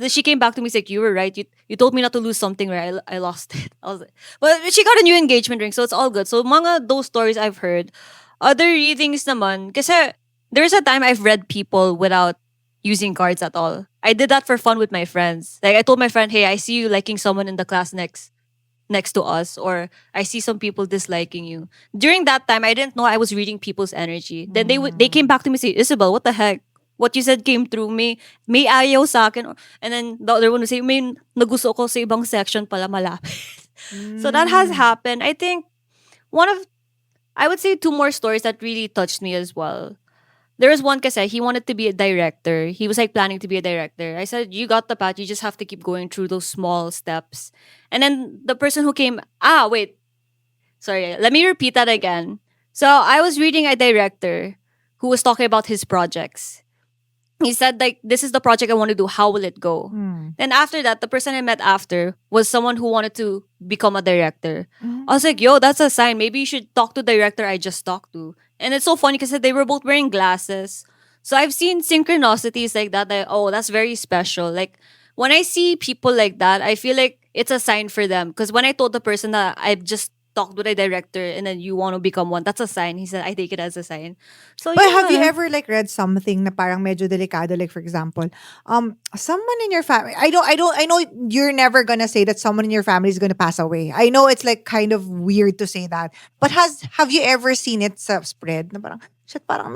[SPEAKER 2] she came back to me, she's like, you were right. You told me not to lose something, right? I lost it. I was like, but she got a new engagement ring, so it's all good. So mga those stories I've heard. Other readings naman, kasi there's a time I've read people without using cards at all. I did that for fun with my friends. Like, I told my friend, hey, I see you liking someone in the class next to us, or I see some people disliking you. During that time, I didn't know I was reading people's energy. Then they came back to me and say, Isabel, what the heck? What you said came true. May ayaw sa akin. And then the other one would say, may nagusto ko sa ibang section pala malapit. So that has happened. I think I would say two more stories that really touched me as well. There was one kasi, he wanted to be a director. He was like planning to be a director. I said, you got the path. You just have to keep going through those small steps. And then the person who came, wait. Sorry, let me repeat that again. So I was reading a director who was talking about his projects. He said, like, this is the project I want to do. How will it go? Then after that, the person I met after was someone who wanted to become a director. I was like, yo, that's a sign. Maybe you should talk to the director I just talked to. And it's so funny because they were both wearing glasses. So I've seen synchronicities like that. That's very special. Like, when I see people like that, I feel like it's a sign for them. Because when I told the person that I've just talked with a director and then you want to become one, that's a sign. He said, I take it as a sign. So,
[SPEAKER 1] But
[SPEAKER 2] yeah.
[SPEAKER 1] have you ever like read something na parang medyo delikado? Like, for example, someone in your family, I know you're never gonna say that someone in your family is gonna pass away. I know it's like kind of weird to say that. But have you ever seen it spread? Na parang, shit, parang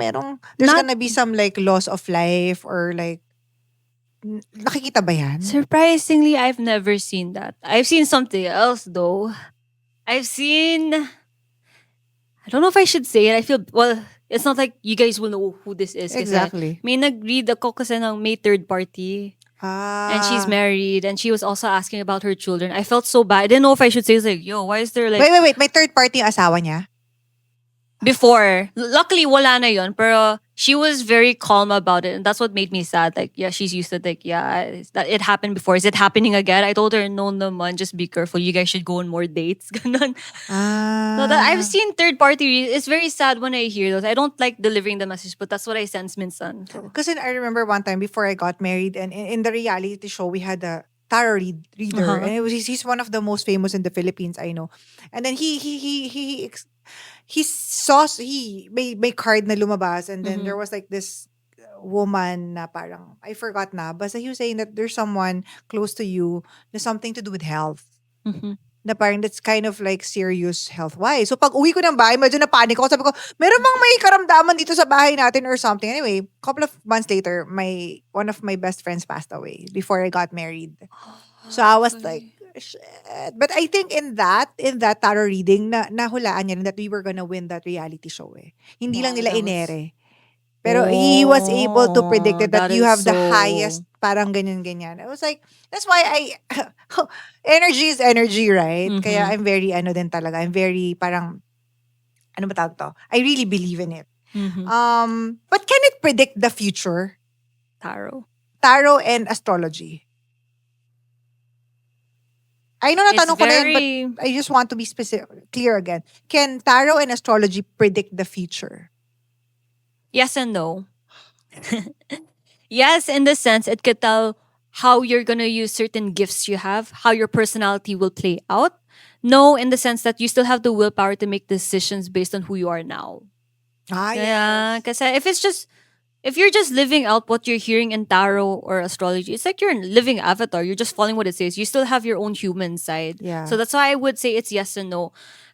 [SPEAKER 1] there's gonna be some like loss of life or like, nakikita ba yan?
[SPEAKER 2] Surprisingly, I've never seen that. I've seen something else though. I don't know if I should say it. I feel, well, it's not like you guys will know who this is.
[SPEAKER 1] Exactly.
[SPEAKER 2] May nag-read ako kasi ng may third party. And she's married. And she was also asking about her children. I felt so bad. I didn't know if I should say, it's like, yo, why is there like...
[SPEAKER 1] Wait. May third party yung asawa niya?
[SPEAKER 2] Before. Luckily, wala na yun. Pero she was very calm about it. And that's what made me sad. Like, yeah, she's used to it. Like, yeah, that it happened before. Is it happening again? I told her, no naman, just be careful. You guys should go on more dates. Ganon. No, that I've
[SPEAKER 1] Ah.
[SPEAKER 2] seen third party. It's very sad when I hear those. I don't like delivering the message, but that's what I sense minsan. So,
[SPEAKER 1] Because I remember one time before I got married, and in the reality show, we had a tarot reader,
[SPEAKER 2] uh-huh.
[SPEAKER 1] and he's one of the most famous in the Philippines, I know. And then he saw may card na lumabas, and then
[SPEAKER 2] Mhm.
[SPEAKER 1] there was like this woman na parang I forgot na, but he was saying that there's someone close to you na something to do with health.
[SPEAKER 2] Mhm.
[SPEAKER 1] Na parang that's kind of like serious health-wise. So pag uwi ko ng bahay, medyo na-panic ako. Sabi ko, meron bang may karamdaman dito sa bahay natin or something? Anyway, couple of months later, one of my best friends passed away before I got married. So I was like, shit. But I think in that tarot reading, nahulaan niya rin that we were gonna win that reality show eh. Hindi lang
[SPEAKER 2] Wow,
[SPEAKER 1] nila
[SPEAKER 2] that was.
[SPEAKER 1] inere. Pero he was able to predict
[SPEAKER 2] Oh,
[SPEAKER 1] it that
[SPEAKER 2] that
[SPEAKER 1] you
[SPEAKER 2] is
[SPEAKER 1] have the
[SPEAKER 2] so.
[SPEAKER 1] highest parang ganyan-ganyan. I was like, that's why energy is energy, right? Kaya
[SPEAKER 2] Mhm.
[SPEAKER 1] I'm very din talaga. I'm very parang, ano ba tawag to? I really believe in it.
[SPEAKER 2] Mhm.
[SPEAKER 1] But can it predict the future?
[SPEAKER 2] Tarot.
[SPEAKER 1] Tarot and astrology. I know
[SPEAKER 2] It's
[SPEAKER 1] natanong ko na yun, but
[SPEAKER 2] very.
[SPEAKER 1] I just want to be clear again. Can tarot and astrology predict the future?
[SPEAKER 2] Yes and no. Yes, in the sense it could tell how you're gonna use certain gifts you have, how your personality will play out. No, in the sense that you still have the willpower to make decisions based on who you are now.
[SPEAKER 1] Ah,
[SPEAKER 2] Yeah,
[SPEAKER 1] yes.
[SPEAKER 2] because if you're just living out what you're hearing in tarot or astrology, it's like you're a living avatar. You're just following what it says. You still have your own human side.
[SPEAKER 1] Yeah.
[SPEAKER 2] So that's why I would say it's yes and no.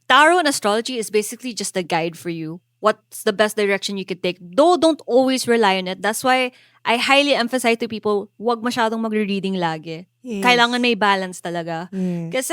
[SPEAKER 2] Tarot and astrology is basically just a guide for you. What's the best direction you could take? Though don't always rely on it. That's why I highly emphasize to people, wag masyadong magre-reading lagi. Kailangan
[SPEAKER 1] Yes.
[SPEAKER 2] may balance talaga.
[SPEAKER 1] Yes.
[SPEAKER 2] Kasi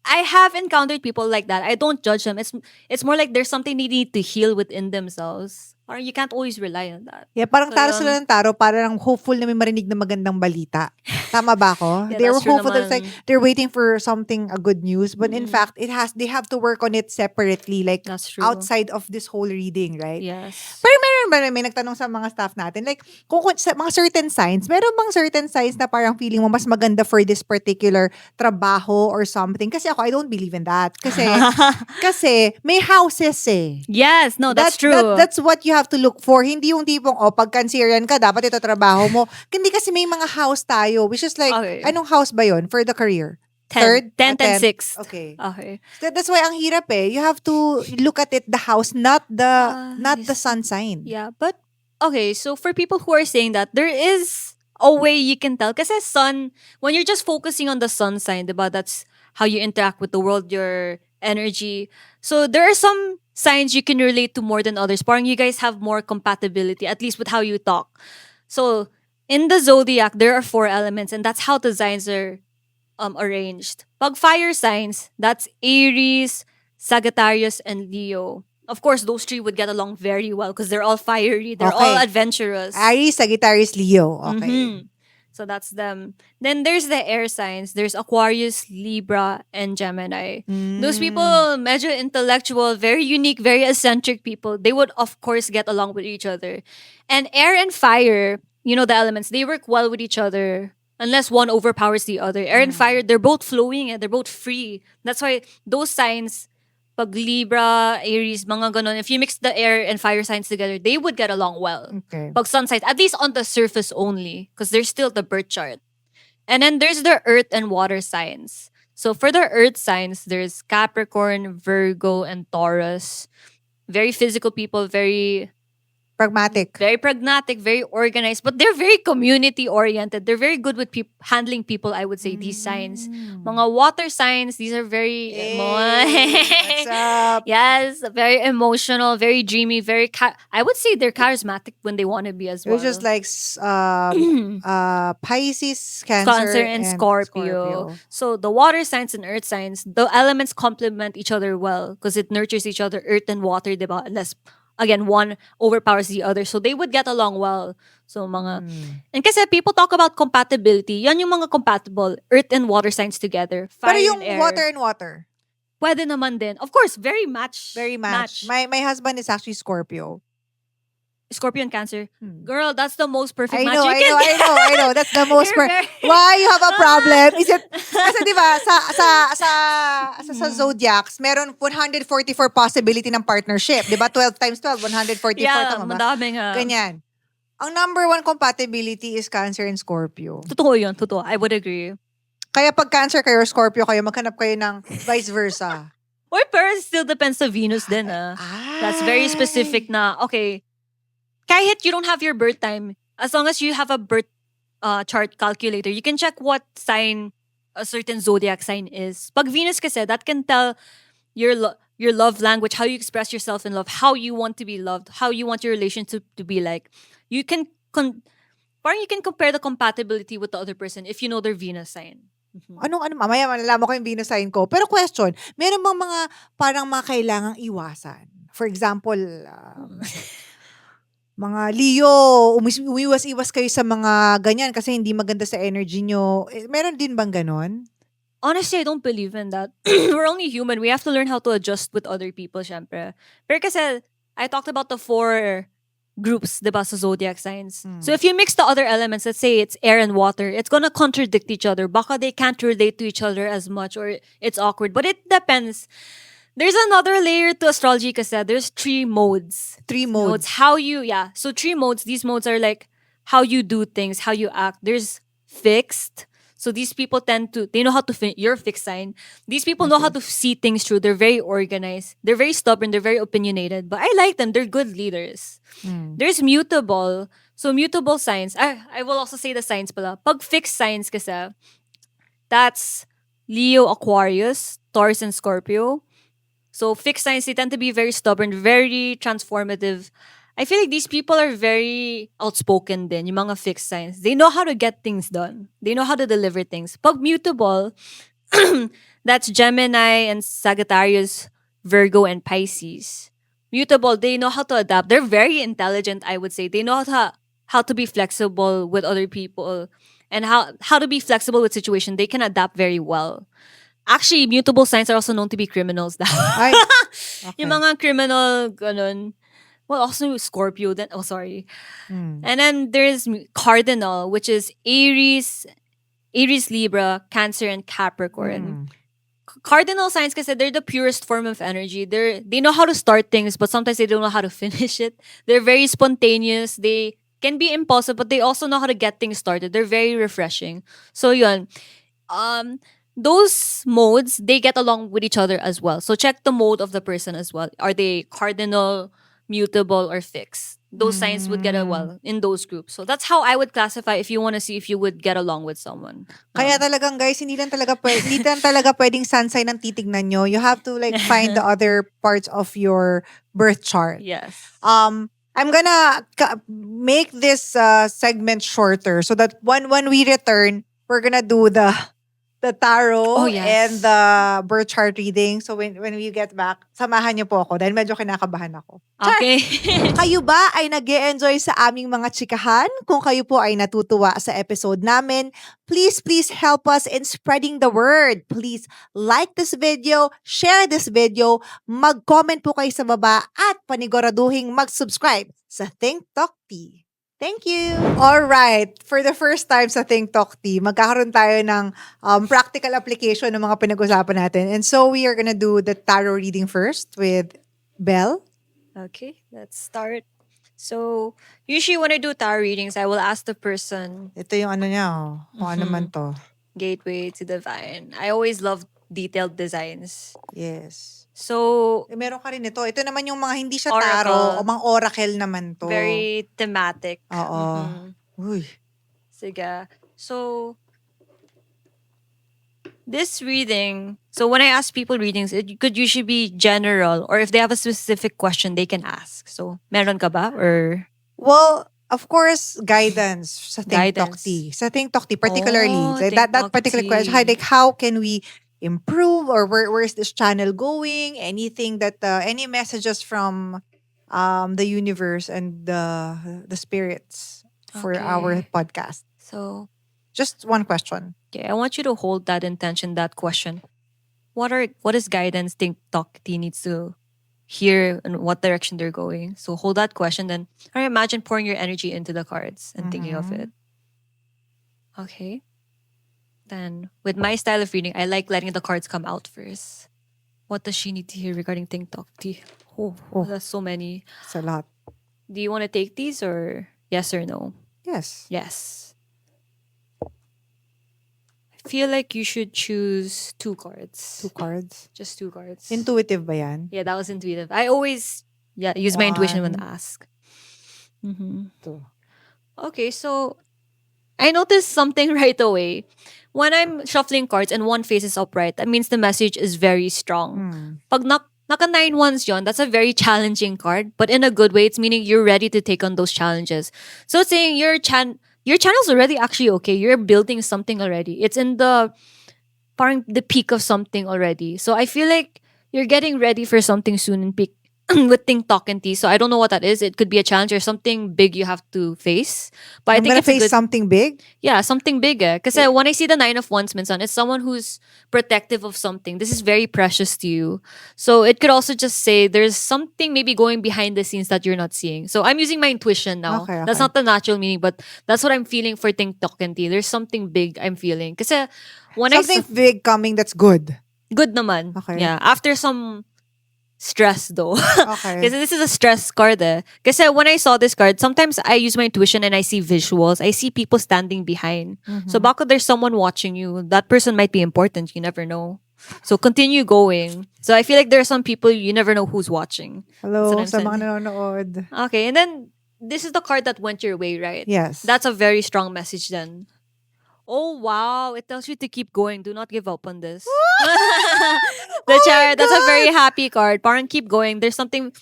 [SPEAKER 2] I have encountered people like that. I don't judge them. It's more like there's something they need to heal within themselves. Or you can't always rely on that.
[SPEAKER 1] Yeah, parang
[SPEAKER 2] So
[SPEAKER 1] taro sila
[SPEAKER 2] yun.
[SPEAKER 1] ng taro, parang hopeful na may marinig na magandang balita. Tama ba ako?
[SPEAKER 2] Yeah,
[SPEAKER 1] They
[SPEAKER 2] that's
[SPEAKER 1] were
[SPEAKER 2] true
[SPEAKER 1] hopeful that it's like
[SPEAKER 2] naman.
[SPEAKER 1] they're waiting for something, a good news, but in
[SPEAKER 2] Mm-mm.
[SPEAKER 1] fact, they have to work on it separately, like
[SPEAKER 2] That's true.
[SPEAKER 1] outside of this whole reading, right?
[SPEAKER 2] Yes.
[SPEAKER 1] Pero meron ba, may nagtanong sa mga staff natin, like, kung sa mga certain signs, meron bang certain signs na parang feeling mo mas maganda for this particular trabaho or something? Kasi ako, I don't believe in that. Kasi may houses eh.
[SPEAKER 2] Yes, no, that's true.
[SPEAKER 1] That's what you have to look for. Hindi yung tipong, pag Cancerian ka, dapat ito trabaho mo. Hindi kasi may mga house tayo, which is like,
[SPEAKER 2] Okay.
[SPEAKER 1] anong house ba yon for the career?
[SPEAKER 2] 10.
[SPEAKER 1] Third?
[SPEAKER 2] 10, 10,
[SPEAKER 1] 10th?
[SPEAKER 2] 6.
[SPEAKER 1] Okay.
[SPEAKER 2] Okay.
[SPEAKER 1] That's why ang hirap eh. You have to look at it, the house, not the
[SPEAKER 2] Yes.
[SPEAKER 1] sun sign.
[SPEAKER 2] Yeah, but okay, so for people who are saying that, there is a way you can tell. Kasi sun, when you're just focusing on the sun sign, diba, that's how you interact with the world, your energy. So there are some signs you can relate to more than others. Parang you guys have more compatibility, at least with how you talk. So in the zodiac, there are 4 elements, and that's how the signs are arranged. Pag fire signs, that's Aries, Sagittarius, and Leo. Of course, those 3 would get along very well because they're all fiery, they're all
[SPEAKER 1] Okay.
[SPEAKER 2] adventurous.
[SPEAKER 1] Aries, Sagittarius, Leo. Okay.
[SPEAKER 2] Mhm. So that's them. Then there's the air signs. There's Aquarius, Libra, and Gemini. Those people, medyo intellectual, very unique, very eccentric people. They would, of course, get along with each other. And air and fire, the elements, they work well with each other. Unless one overpowers the other. Air and fire, they're both flowing and they're both free. That's why those signs, pag Libra, Aries, mga ganon, if you mix the air and fire signs together, they would get along well.
[SPEAKER 1] Okay.
[SPEAKER 2] Pag sun signs, at least on the surface only, because there's still the birth chart. And then there's the earth and water signs. So for the earth signs, there's Capricorn, Virgo, and Taurus. Very physical people, very
[SPEAKER 1] Pragmatic.
[SPEAKER 2] pragmatic, very organized, but they're very community oriented. They're very good with handling people, I would say, these signs. Mga water signs, these are very
[SPEAKER 1] What's up?
[SPEAKER 2] yes, very emotional, very dreamy, very I would say they're charismatic when they want to be as
[SPEAKER 1] It
[SPEAKER 2] well.
[SPEAKER 1] was just like Pisces,
[SPEAKER 2] Cancer and Scorpio. So the water signs and earth signs, the elements complement each other well because it nurtures each other, earth and water, diba? Unless, again, one overpowers the other. So they would get along well. So mga... And kasi people talk about compatibility. Yan yung mga compatible, earth and water signs together. Fire
[SPEAKER 1] Pero yung
[SPEAKER 2] and air.
[SPEAKER 1] water and water.
[SPEAKER 2] pwede naman din. Of course, very match.
[SPEAKER 1] Very match. My husband is actually Scorpio.
[SPEAKER 2] Scorpio and Cancer. Girl, that's the most perfect
[SPEAKER 1] I
[SPEAKER 2] match
[SPEAKER 1] know,
[SPEAKER 2] you
[SPEAKER 1] I
[SPEAKER 2] can
[SPEAKER 1] know, I
[SPEAKER 2] get.
[SPEAKER 1] know, I know. That's the most
[SPEAKER 2] You're very-
[SPEAKER 1] Why you have a problem? Is it kasi 'di ba sa zodiacs, meron 144 possibility ng partnership, 'di ba? 12 times 12, 144
[SPEAKER 2] Yeah,
[SPEAKER 1] tama ba?
[SPEAKER 2] madami nga.
[SPEAKER 1] Ganyan. Ang number one compatibility is Cancer and Scorpio.
[SPEAKER 2] Totoo yun, totoo. I would agree.
[SPEAKER 1] Kaya pag Cancer kayo or Scorpio kayo, maghanap kayo ng vice versa.
[SPEAKER 2] Or pero it still depends sa Venus din That's very specific na, okay, kahit you don't have your birth time, as long as you have a birth chart calculator, you can check what sign a certain zodiac sign is. Pag Venus kasi, that can tell your love language, how you express yourself in love, how you want to be loved, how you want your relationship to be like. You can parang you can compare the compatibility with the other person if you know their Venus sign.
[SPEAKER 1] Mamaya malalaman ko yung Venus sign ko. Pero question, meron bang mga parang mga kailangang iwasan? For example, mga Leo, umiwas-iwas kayo sa mga ganyan kasi hindi maganda sa energy nyo. Meron din bang ganon?
[SPEAKER 2] Honestly, I don't believe in that. We're only human. We have to learn how to adjust with other people, syempre. Pero kasi, I talked about the 4 groups, diba, sa zodiac signs. So if you mix the other elements, let's say it's air and water, it's gonna contradict each other. Baka they can't relate to each other as much or it's awkward. But it depends. There's another layer to astrology kasi there's 3 modes.
[SPEAKER 1] 3 modes.
[SPEAKER 2] So 3 modes, these modes are like how you do things, how you act. There's fixed. So these people they know how to your fixed sign. These people know how to see things through. They're very organized. They're very stubborn. They're very opinionated. But I like them. They're good leaders. There's mutable. So mutable signs. I will also say the signs pala. Pag fixed signs kasi, that's Leo, Aquarius, Taurus, and Scorpio. So fixed signs, they tend to be very stubborn, very transformative. I feel like these people are very outspoken din, yung mga fixed signs. They know how to get things done. They know how to deliver things. Pag mutable, that's Gemini and Sagittarius, Virgo, and Pisces. Mutable, they know how to adapt. They're very intelligent, I would say. They know how to be flexible with other people and how to be flexible with situation. They can adapt very well. Actually, mutable signs are also known to be criminals.
[SPEAKER 1] Ay, okay.
[SPEAKER 2] Yung mga criminal, ganun. Well, also Scorpio then. Oh, sorry. And then there's cardinal, which is Aries, Libra, Cancer, and Capricorn. Cardinal signs kasi they're the purest form of energy. They know how to start things, but sometimes they don't know how to finish it. They're very spontaneous. They can be impulsive, but they also know how to get things started. They're very refreshing. So yun. Those modes, they get along with each other as well. So check the mode of the person as well. Are they cardinal, mutable, or fixed? Those signs would get well in those groups. So that's how I would classify if you want to see if you would get along with someone.
[SPEAKER 1] Kaya talagang guys, hindi lang talaga pwedeng sun sign ang titignan nyo. You have to like find the other parts of your birth chart.
[SPEAKER 2] Yes.
[SPEAKER 1] I'm gonna make this segment shorter so that when we return, we're gonna do the tarot and the birth chart reading. So when we get back, samahan niyo po ako dahil medyo kinakabahan ako.
[SPEAKER 2] Okay.
[SPEAKER 1] Kayo ba ay nag-e-enjoy sa aming mga chikahan? Kung kayo po ay natutuwa sa episode namin, please help us in spreading the word. Please like this video, share this video, mag-comment po kayo sa baba at paniguraduhin mag-subscribe sa thinktalktea. Thank you! Alright, for the first time sa thinktalktea, magkakaroon tayo ng practical application ng mga pinag-usapan natin. And so we are gonna do the tarot reading first with Belle.
[SPEAKER 2] Okay, let's start. So, usually when I do tarot readings, I will ask the person,
[SPEAKER 1] Ito yung ano niya, kung ano man to.
[SPEAKER 2] gateway to divine. I always love detailed designs.
[SPEAKER 1] Yes.
[SPEAKER 2] So,
[SPEAKER 1] Meron ka rin ito. Ito naman yung mga hindi siya
[SPEAKER 2] Oracle.
[SPEAKER 1] tarot, o mga oracle naman to.
[SPEAKER 2] very thematic.
[SPEAKER 1] Oo. Uy.
[SPEAKER 2] Sige. So, this reading, so when I ask people readings, it could usually be general, or if they have a specific question, they can ask. So, meron ka ba? Or
[SPEAKER 1] Well, of course, guidance sa
[SPEAKER 2] Guidance.
[SPEAKER 1] thinktalktea. Sa thinktalktea particularly.
[SPEAKER 2] Oh,
[SPEAKER 1] Like that particular
[SPEAKER 2] thinktalktea.
[SPEAKER 1] question, like how can we improve or where's this channel going? Anything that any messages from the universe and the spirits for our
[SPEAKER 2] Okay.
[SPEAKER 1] podcast.
[SPEAKER 2] So,
[SPEAKER 1] Just one question.
[SPEAKER 2] okay, I want you to hold that intention, that question. what is guidance thinktalktea needs to hear and what direction they're going. So hold that question. Then I imagine pouring your energy into the cards and thinking of
[SPEAKER 1] Mhm.
[SPEAKER 2] it. Okay. Then with my style of reading, I like letting the cards come out first. What does she need to hear regarding thinktalktea? Oh, that's so many.
[SPEAKER 1] It's a lot.
[SPEAKER 2] Do you want to take these or yes or no?
[SPEAKER 1] Yes.
[SPEAKER 2] Yes. I feel like you should choose 2 cards.
[SPEAKER 1] 2 cards.
[SPEAKER 2] Just 2 cards.
[SPEAKER 1] Intuitive ba yan?
[SPEAKER 2] Yeah, that was intuitive. I always use my intuition when
[SPEAKER 1] One.
[SPEAKER 2] asked. Mm-hmm.
[SPEAKER 1] 2.
[SPEAKER 2] Okay, so I noticed something right away. When I'm shuffling cards and one face is upright, that means the message is very strong. Pag naka 9 ones yon, that's a very challenging card. But in a good way, it's meaning you're ready to take on those challenges. So it's saying your channel's already actually okay. You're building something already. It's in the parang the peak of something already. So I feel like you're getting ready for something soon in peak with thinktalktea. So I don't know what that is. It could be a challenge or something big you have to face. But I
[SPEAKER 1] I'm
[SPEAKER 2] think
[SPEAKER 1] gonna
[SPEAKER 2] it's a
[SPEAKER 1] face
[SPEAKER 2] good
[SPEAKER 1] something big?
[SPEAKER 2] yeah, something big. Kasi when I see the 9 of Wands, minsan, it's someone who's protective of something. This is very precious to you. So it could also just say there's something maybe going behind the scenes that you're not seeing. So I'm using my intuition now.
[SPEAKER 1] Okay,
[SPEAKER 2] That's
[SPEAKER 1] okay.
[SPEAKER 2] not the natural meaning, but that's what I'm feeling for thinktalktea. There's something big I'm feeling. Kasi when
[SPEAKER 1] Something big coming that's good.
[SPEAKER 2] good naman.
[SPEAKER 1] Okay.
[SPEAKER 2] Yeah, after some stress though.
[SPEAKER 1] Okay.
[SPEAKER 2] Kasi this is a stress card eh. Kasi when I saw this card, sometimes I use my intuition and I see visuals. I see people standing behind. So baka there's someone watching you. That person might be important. You never know. So continue going. So I feel like there are some people you never know who's watching.
[SPEAKER 1] Hello
[SPEAKER 2] That's
[SPEAKER 1] sa
[SPEAKER 2] what I'm
[SPEAKER 1] mga nanonood.
[SPEAKER 2] Okay, and then this is the card that went your way, right?
[SPEAKER 1] Yes.
[SPEAKER 2] That's a very strong message then. Oh wow, it tells you to keep going. Do not give up on this. The chariot, that's a very happy card. Parang keep going. There's something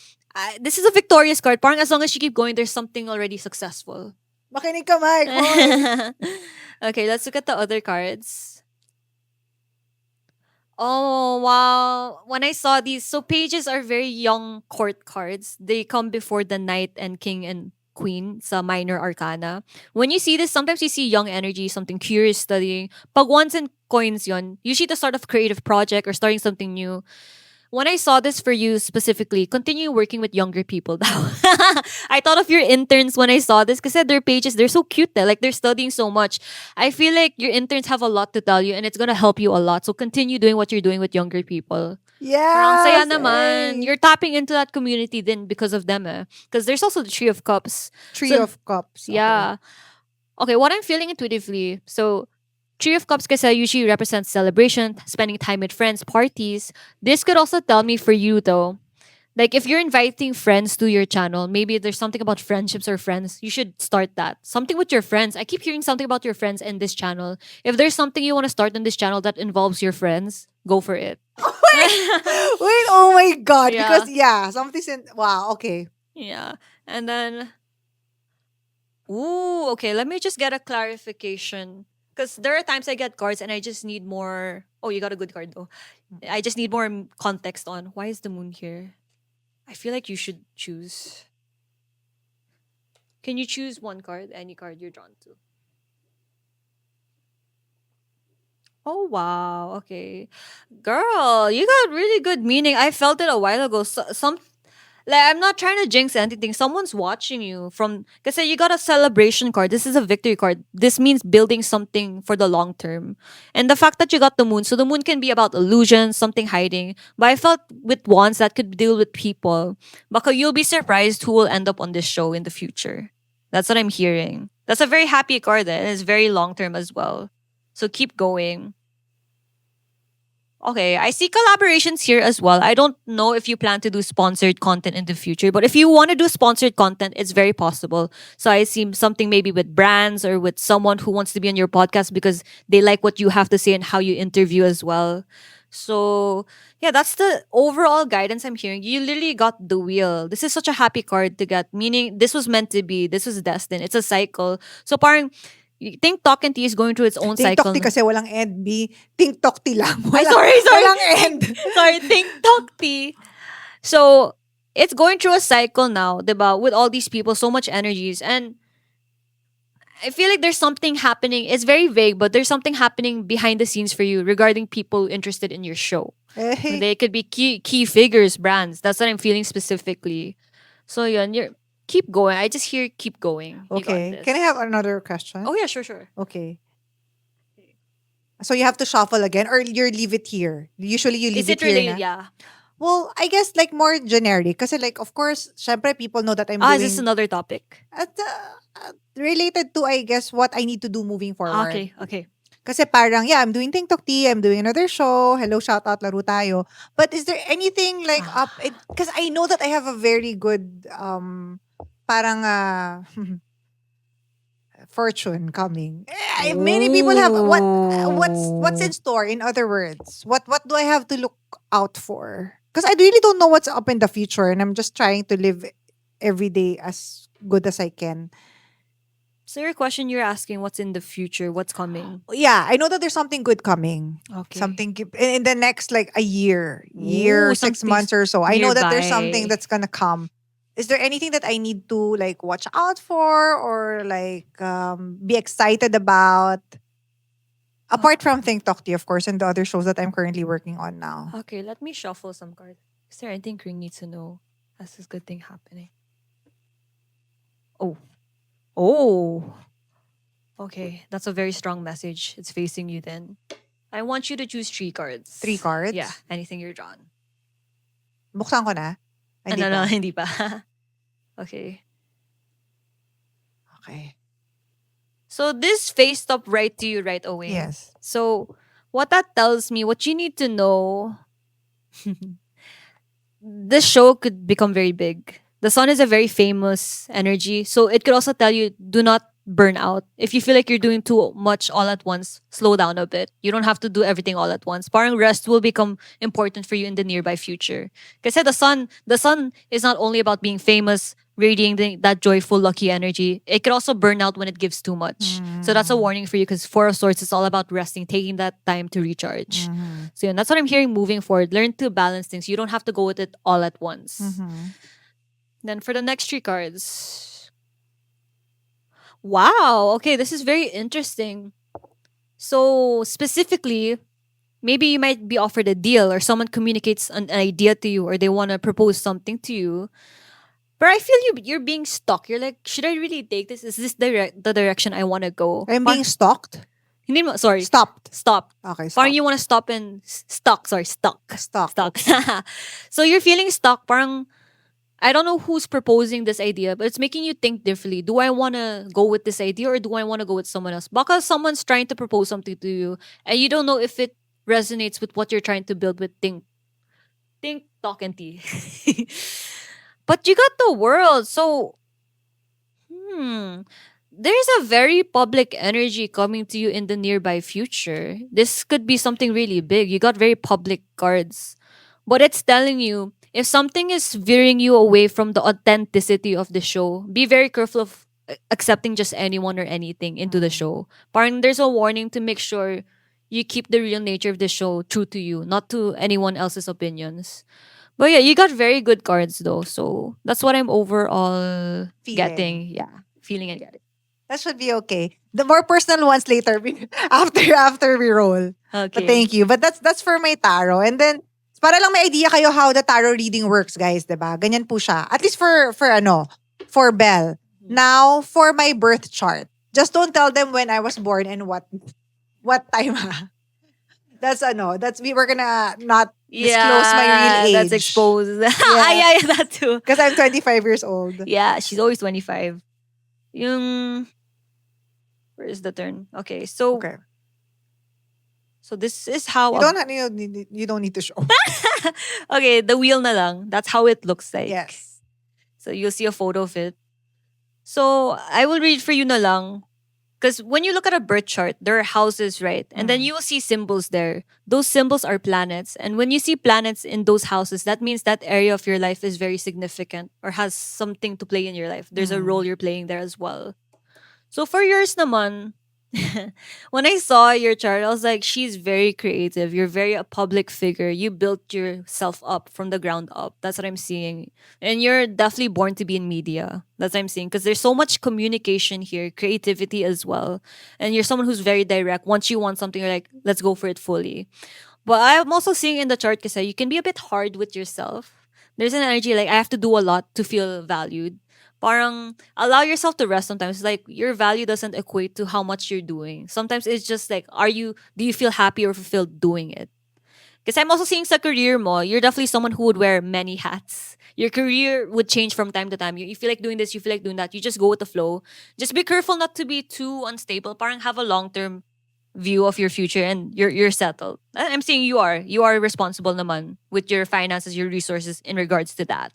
[SPEAKER 2] this is a victorious card. Parang as long as you keep going, there's something already successful.
[SPEAKER 1] Makinig ka, Mike. Hoy.
[SPEAKER 2] Okay, let's look at the other cards. Oh wow. When I saw these, so pages are very young court cards. They come before the knight and king and queen sa minor arcana. When you see this, sometimes you see young energy, something curious studying. Pag wands and coins yon, usually the start of creative project or starting something new. When I saw this for you specifically, continue working with younger people now. I thought of your interns when I saw this because their pages, they're so cute. Like they're studying so much. I feel like your interns have a lot to tell you and it's going to help you a lot. So continue doing what you're doing with younger people. Parang saya
[SPEAKER 1] Yes.
[SPEAKER 2] naman.
[SPEAKER 1] Hey.
[SPEAKER 2] You're tapping into that community then because of them. Because there's also the Tree of Cups.
[SPEAKER 1] Tree
[SPEAKER 2] So-
[SPEAKER 1] of Cups. Okay.
[SPEAKER 2] Yeah. Okay, what I'm feeling intuitively. So, Tree of Cups kasi usually represents celebration, spending time with friends, parties. This could also tell me for you though. Like if you're inviting friends to your channel, maybe there's something about friendships or friends, you should start that. Something with your friends. I keep hearing something about your friends in this channel. If there's something you want to start in this channel that involves your friends, go for it.
[SPEAKER 1] Wait, oh my God.
[SPEAKER 2] Yeah.
[SPEAKER 1] Because, something's in... Wow, okay.
[SPEAKER 2] Yeah. And then ooh, okay, let me just get a clarification. Because there are times I get cards and I just need more. Oh, you got a good card though. I just need more context on why is the moon here. I feel like you should choose. Can you choose one card, any card you're drawn to? Oh wow, okay, girl, you got really good meaning. I felt it a while ago. Some like I'm not trying to jinx anything. Someone's watching you from because you got a celebration card. This is a victory card. This means building something for the long term. And the fact that you got the moon, so the moon can be about illusions, something hiding. But I felt with wands that could deal with people. Baka you'll be surprised who will end up on this show in the future. That's what I'm hearing. That's a very happy card and it's very long term as well. So keep going. Okay, I see collaborations here as well. I don't know if you plan to do sponsored content in the future, but if you want to do sponsored content, it's very possible. So I see something maybe with brands or with someone who wants to be on your podcast because they like what you have to say and how you interview as well. So, yeah, that's the overall guidance I'm hearing. You literally got the wheel. This is such a happy card to get, meaning this was meant to be. This was destined. It's a cycle. So, parang, thinktalktea is going through its own cycle.
[SPEAKER 1] TikTok kasi walang end, B. TikTok lang.
[SPEAKER 2] Ay, sorry.
[SPEAKER 1] Walang end.
[SPEAKER 2] Sorry, thinktalktea. So, it's going through a cycle now, diba? With all these people, so much energies. And I feel like there's something happening. It's very vague, but there's something happening behind the scenes for you regarding people interested in your show.
[SPEAKER 1] Eh,
[SPEAKER 2] They could be key figures, brands. That's what I'm feeling specifically. So yun, you're keep going. I just hear keep going. You got
[SPEAKER 1] okay.
[SPEAKER 2] this.
[SPEAKER 1] Can I have another question?
[SPEAKER 2] Oh yeah, sure.
[SPEAKER 1] Okay. So you have to shuffle again or you leave it here? Usually you leave
[SPEAKER 2] Is
[SPEAKER 1] it
[SPEAKER 2] it
[SPEAKER 1] here
[SPEAKER 2] related?
[SPEAKER 1] na.
[SPEAKER 2] Yeah.
[SPEAKER 1] Well, I guess like more generic. Kasi like, of course, syempre people know that I'm
[SPEAKER 2] Is this
[SPEAKER 1] doing
[SPEAKER 2] another topic?
[SPEAKER 1] related to, I guess, what I need to do moving forward.
[SPEAKER 2] Okay.
[SPEAKER 1] Kasi parang, yeah, I'm doing thinktalktea, I'm doing another show, hello, shout out, laro tayo. But is there anything like up, because I know that I have a very good, parang, fortune coming. Many people have, what's in store, in other words? What do I have to look out for? Because I really don't know what's up in the future and I'm just trying to live every day as good as I can.
[SPEAKER 2] So your question, you're asking what's in the future, what's coming.
[SPEAKER 1] Yeah, I know that there's something good coming.
[SPEAKER 2] Okay.
[SPEAKER 1] Something in the next like a year,
[SPEAKER 2] Ooh,
[SPEAKER 1] 6
[SPEAKER 2] something's
[SPEAKER 1] months or so. I know that there's something
[SPEAKER 2] nearby.
[SPEAKER 1] that's gonna come. Is there anything that I need to like watch out for or like be excited about? Apart from Think Talktea, of course, and the other shows that I'm currently working on now.
[SPEAKER 2] Okay, let me shuffle some cards. Is there anything Ring needs to know? Has this good thing happening? Oh. Okay, that's a very strong message. It's facing you then. I want you to choose 3 cards.
[SPEAKER 1] 3 cards?
[SPEAKER 2] Yeah, anything you're drawn.
[SPEAKER 1] Buksan ko na? Hindi
[SPEAKER 2] No,
[SPEAKER 1] pa.
[SPEAKER 2] hindi pa. Okay.
[SPEAKER 1] Okay.
[SPEAKER 2] So this faced up right to you right away.
[SPEAKER 1] Yes.
[SPEAKER 2] So what that tells me, what you need to know, this show could become very big. The sun is a very famous energy. So it could also tell you, do not burn out. If you feel like you're doing too much all at once, slow down a bit. You don't have to do everything all at once. Parang rest will become important for you in the nearby future. Kasi the sun is not only about being famous, radiating that joyful, lucky energy. It could also burn out when it gives too much. So that's a warning for you because Four of Swords is all about resting, taking that time to recharge. So that's what I'm hearing moving forward. Learn to balance things. You don't have to go with it all at once. Then for the next 3 cards. Wow. Okay, this is very interesting. So specifically, maybe you might be offered a deal or someone communicates an idea to you or they want to propose something to you. But I feel you're being stuck. You're like, should I really take this? Is this the direction I want to go?
[SPEAKER 1] I'm being stalked?
[SPEAKER 2] Hindi mo, sorry.
[SPEAKER 1] Stopped.
[SPEAKER 2] Stop.
[SPEAKER 1] Okay,
[SPEAKER 2] Parang
[SPEAKER 1] stop.
[SPEAKER 2] you want to stop and stuck. Sorry, stuck.
[SPEAKER 1] Stuck.
[SPEAKER 2] Stuck. So you're feeling stuck. Parang, I don't know who's proposing this idea, but it's making you think differently. Do I want to go with this idea or do I want to go with someone else? Because someone's trying to propose something to you and you don't know if it resonates with what you're trying to build with think, talk, and tea. But you got the world. So, there's a very public energy coming to you in the nearby future. This could be something really big. You got very public cards. But it's telling you, if something is veering you away from the authenticity of the show, be very careful of accepting just anyone or anything into the show. Parang there's a warning to make sure you keep the real nature of the show true to you, not to anyone else's opinions. But yeah, you got very good cards though. So that's what I'm overall getting. Yeah, feeling and getting.
[SPEAKER 1] That should be okay. The more personal ones later after we roll.
[SPEAKER 2] Okay.
[SPEAKER 1] But thank you. But that's for my tarot. And then para lang may idea kayo how the tarot reading works, guys, 'di ba? Ganyan po siya. At least for Belle. Now, for my birth chart. Just don't tell them when I was born and what time. That's we were gonna not disclose my real age.
[SPEAKER 2] That's exposed. Yeah, that too.
[SPEAKER 1] Because I'm 25 years old.
[SPEAKER 2] Yeah, she's always 25. Where is the turn? Okay, so
[SPEAKER 1] Okay.
[SPEAKER 2] so this is how
[SPEAKER 1] You don't need to show.
[SPEAKER 2] okay, the wheel na lang. That's how it looks like.
[SPEAKER 1] Yes.
[SPEAKER 2] So you'll see a photo of it. So I will read for you na lang. Because when you look at a birth chart, there are houses, right? And then you will see symbols there. Those symbols are planets. And when you see planets in those houses, that means that area of your life is very significant or has something to play in your life. There's a role you're playing there as well. So for yours naman, When I saw your chart, I was like, she's very creative. You're very a public figure. You built yourself up from the ground up. That's what I'm seeing. And you're definitely born to be in media. That's what I'm seeing. Because there's so much communication here, creativity as well. And you're someone who's very direct. Once you want something, you're like, let's go for it fully. But I'm also seeing in the chart kasi you can be a bit hard with yourself. There's an energy like I have to do a lot to feel valued. Parang allow yourself to rest sometimes. Like your value doesn't equate to how much you're doing. Sometimes it's just like do you feel happy or fulfilled doing it? Because I'm also seeing sa career mo, you're definitely someone who would wear many hats. Your career would change from time to time. You feel like doing this, you feel like doing that. You just go with the flow. Just be careful not to be too unstable. Parang have a long-term view of your future and you're settled. I'm saying you are responsible naman with your finances, your resources in regards to that.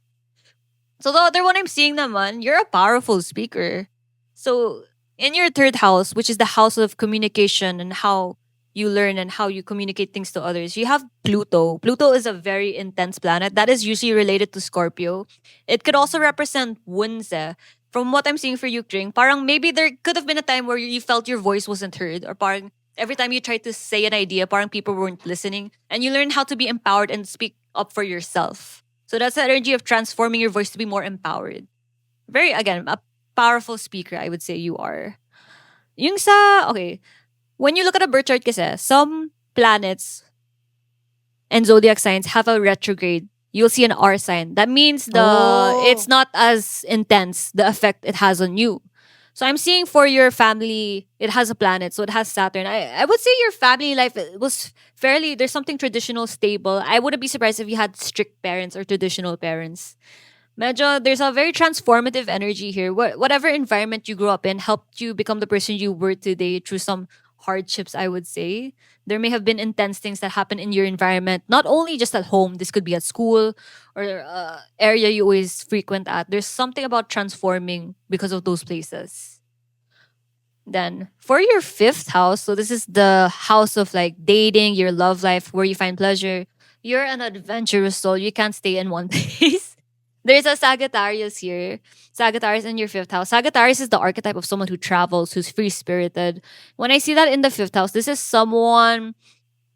[SPEAKER 2] So the other one I'm seeing naman, you're a powerful speaker. So in your third house, which is the house of communication and how you learn and how you communicate things to others, you have Pluto. Pluto is a very intense planet that is usually related to Scorpio. It could also represent wounds. From what I'm seeing for you, Kring, parang maybe there could have been a time where you felt your voice wasn't heard, or parang every time you tried to say an idea, parang people weren't listening, and you learn how to be empowered and speak up for yourself. So that's the energy of transforming your voice to be more empowered. Very, again, a powerful speaker, I would say you are. Yung sa, okay, when you look at a birth chart kasi, some planets and zodiac signs have a retrograde. You'll see an R sign. That means it's not as intense, the effect it has on you. So I'm seeing for your family, it has a planet, so it has Saturn. I would say your family life was fairly, there's something traditional, stable. I wouldn't be surprised if you had strict parents or traditional parents. Medyo, there's a very transformative energy here. Whatever environment you grew up in helped you become the person you were today through some hardships, I would say. There may have been intense things that happen in your environment, not only just at home, this could be at school or area you always frequent at. There's something about transforming because of those places. Then for your fifth house, so this is the house of like dating, your love life, where you find pleasure. You're an adventurous soul. You can't stay in one place. There's a Sagittarius here. Sagittarius in your fifth house. Sagittarius is the archetype of someone who travels, who's free spirited. When I see that in the fifth house, this is someone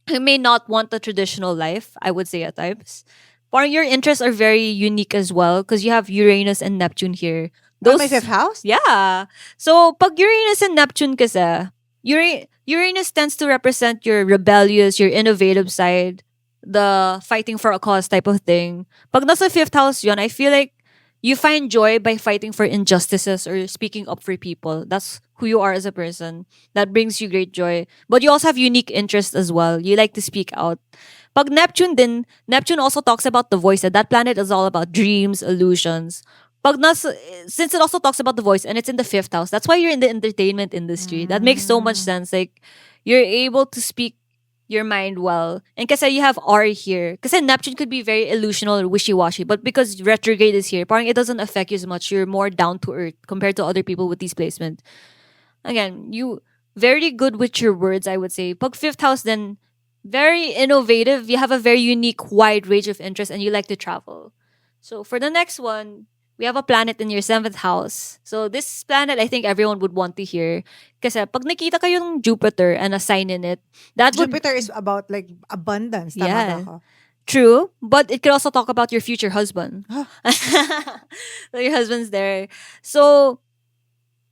[SPEAKER 2] who may not want the traditional life, I would say at times. Or your interests are very unique as well because you have Uranus and Neptune here.
[SPEAKER 1] On my fifth house?
[SPEAKER 2] Yeah. So, pag Uranus and Neptune kasi, Uranus tends to represent your rebellious, your innovative side, the fighting for a cause type of thing. Pag nasa fifth house yun, I feel like you find joy by fighting for injustices or speaking up for people. That's who you are as a person. That brings you great joy. But you also have unique interests as well. You like to speak out. Pag Neptune din, Neptune also talks about the voice. That planet is all about dreams, illusions. Since it also talks about the voice and it's in the fifth house, that's why you're in the entertainment industry. That makes so much sense. Like, you're able to speak your mind well. And kasi you have R here. Kasi Neptune could be very illusional or wishy-washy. But because retrograde is here, parang it doesn't affect you as much. You're more down to earth compared to other people with these placements. Again, you very good with your words, I would say. Pag fifth house, then very innovative. You have a very unique, wide range of interests and you like to travel. So for the next one, we have a planet in your seventh house. So this planet, I think everyone would want to hear. Kasi pag nakita kayo ng Jupiter and a sign in it, that would...
[SPEAKER 1] Jupiter is about like abundance. Tama ba
[SPEAKER 2] Yeah.
[SPEAKER 1] ako?
[SPEAKER 2] True, but it could also talk about your future husband. So your husband's there. So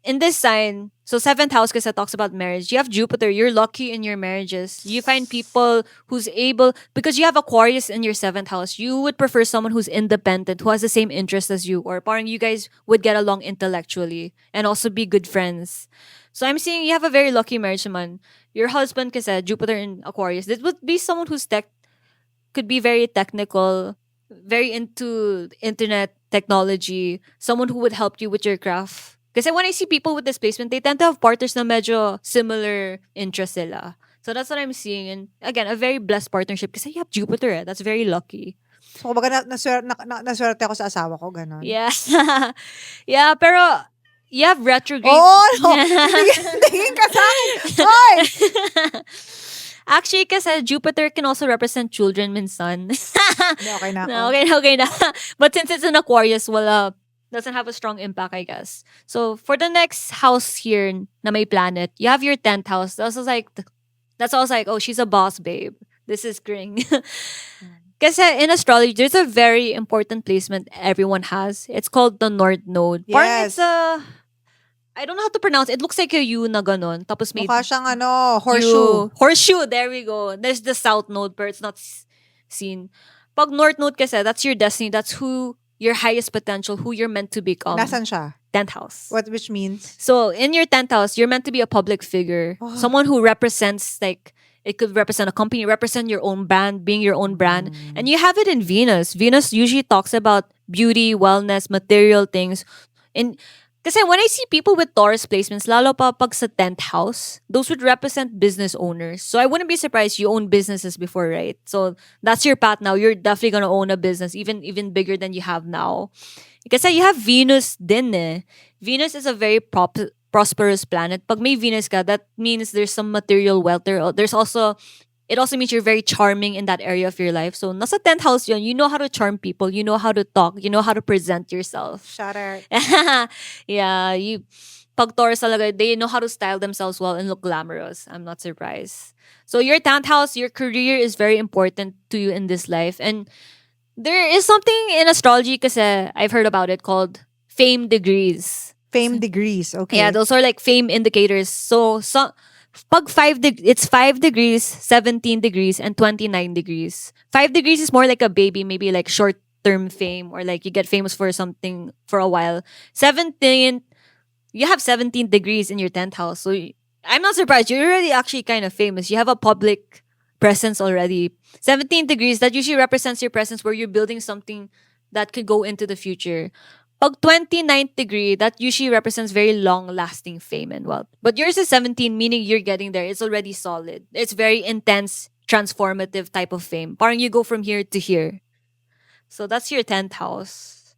[SPEAKER 2] in this sign, so seventh house kasi talks about marriage. You have Jupiter. You're lucky in your marriages. You find people who's able, because you have Aquarius in your seventh house, you would prefer someone who's independent, who has the same interest as you, or parang you guys would get along intellectually and also be good friends. So I'm seeing you have a very lucky marriage man. Your husband kasi, Jupiter in Aquarius, this would be someone who's could be very technical, very into internet technology, someone who would help you with your craft. Kasi when I see people with displacement, they tend to have partners na medyo similar interests sila. So that's what I'm seeing. And again, a very blessed partnership kasi you have Jupiter. That's very lucky.
[SPEAKER 1] So, kumbaga, naswerte ako sa asawa ko, ganon.
[SPEAKER 2] Yeah. Yeah, pero you have retrograde.
[SPEAKER 1] Oh, no! Tingin ka sa akin! Hoy!
[SPEAKER 2] Actually, kasi Jupiter can also represent children minsan.
[SPEAKER 1] Okay na ako.
[SPEAKER 2] Okay na. But since it's an Aquarius, wala doesn't have a strong impact, I guess. So for the next house here na may planet, you have your 10th house. That's also like, oh, she's a boss, babe. This is Gring. Because in astrology, there's a very important placement everyone has. It's called the North Node. Parang it's
[SPEAKER 1] Yes.
[SPEAKER 2] a, I don't know how to pronounce it. It looks like a U na ganon. Tapos may
[SPEAKER 1] Mukha siyang horseshoe.
[SPEAKER 2] Horseshoe, there we go. There's the South Node, but it's not seen. Pag North Node kasi, that's your destiny. That's who your highest potential, who you're meant to become.
[SPEAKER 1] Nasaan siya?
[SPEAKER 2] 10th house.
[SPEAKER 1] Which means?
[SPEAKER 2] So in your 10th house, you're meant to be a public figure.
[SPEAKER 1] Oh.
[SPEAKER 2] Someone who represents, like, it could represent a company, represent your own brand, being your own brand. And you have it in Venus. Venus usually talks about beauty, wellness, material things. And kasi when I see people with Taurus placements, lalo pa pag sa 10th house, those would represent business owners. So I wouldn't be surprised you own businesses before, right? So that's your path now. You're definitely gonna own a business, even bigger than you have now. Kasi you have Venus din eh. Venus is a very prosperous planet. Pag may Venus ka, that means there's some material wealth there. There's also, it also means you're very charming in that area of your life. So nasa 10th house yun, you know how to charm people, you know how to talk, you know how to present yourself.
[SPEAKER 1] Shut up.
[SPEAKER 2] Yeah, pag Taurus talaga, they know how to style themselves well and look glamorous. I'm not surprised. So your 10th house, your career is very important to you in this life. And there is something in astrology kasi I've heard about it called fame degrees.
[SPEAKER 1] Fame degrees. Okay.
[SPEAKER 2] Yeah, those are like fame indicators. So pag it's 5 degrees, 17 degrees, and 29 degrees. 5 degrees is more like a baby, maybe like short-term fame, or like you get famous for something for a while. 17, you have 17 degrees in your 10th house. So I'm not surprised. You're already actually kind of famous. You have a public presence already. 17 degrees, that usually represents your presence where you're building something that could go into the future. Pag 29th degree, that usually represents very long-lasting fame and wealth. But yours is 17, meaning you're getting there. It's already solid. It's very intense, transformative type of fame. Parang you go from here to here. So that's your 10th house.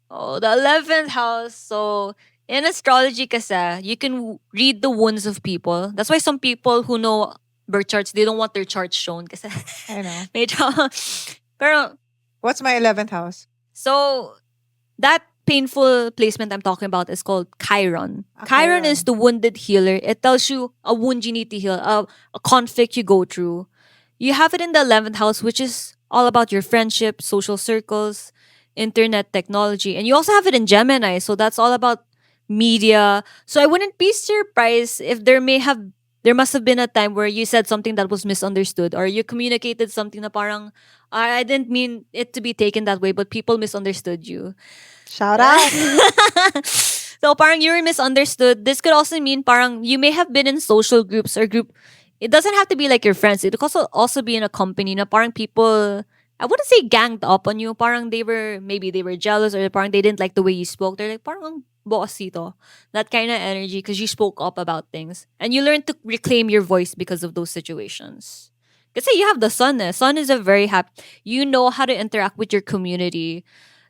[SPEAKER 2] Oh, the 11th house. So in astrology kasi, you can read the wounds of people. That's why some people who know birth charts, they don't want their charts shown kasi
[SPEAKER 1] I know.
[SPEAKER 2] may trauma. Pero,
[SPEAKER 1] What's my 11th house?
[SPEAKER 2] so that painful placement I'm talking about is called Chiron. Chiron is the wounded healer. It tells you a wound you need to heal, a conflict you go through. You have it in the 11th house, which is all about your friendship, social circles, internet technology. And you also have it in Gemini. So that's all about media. So I wouldn't be surprised if there must have been a time where you said something that was misunderstood, or you communicated something na parang, I didn't mean it to be taken that way, but people misunderstood you.
[SPEAKER 1] Shout out.
[SPEAKER 2] So parang you were misunderstood. This could also mean parang you may have been in social groups or group. It doesn't have to be like your friends. It could also be in a company na parang people, I wouldn't say ganged up on you. Parang maybe they were jealous, or parang they didn't like the way you spoke. They're like, parang bossito. That kind of energy because you spoke up about things. And you learn to reclaim your voice because of those situations. Kasi you have the sun. Sun is a very happy. You know how to interact with your community.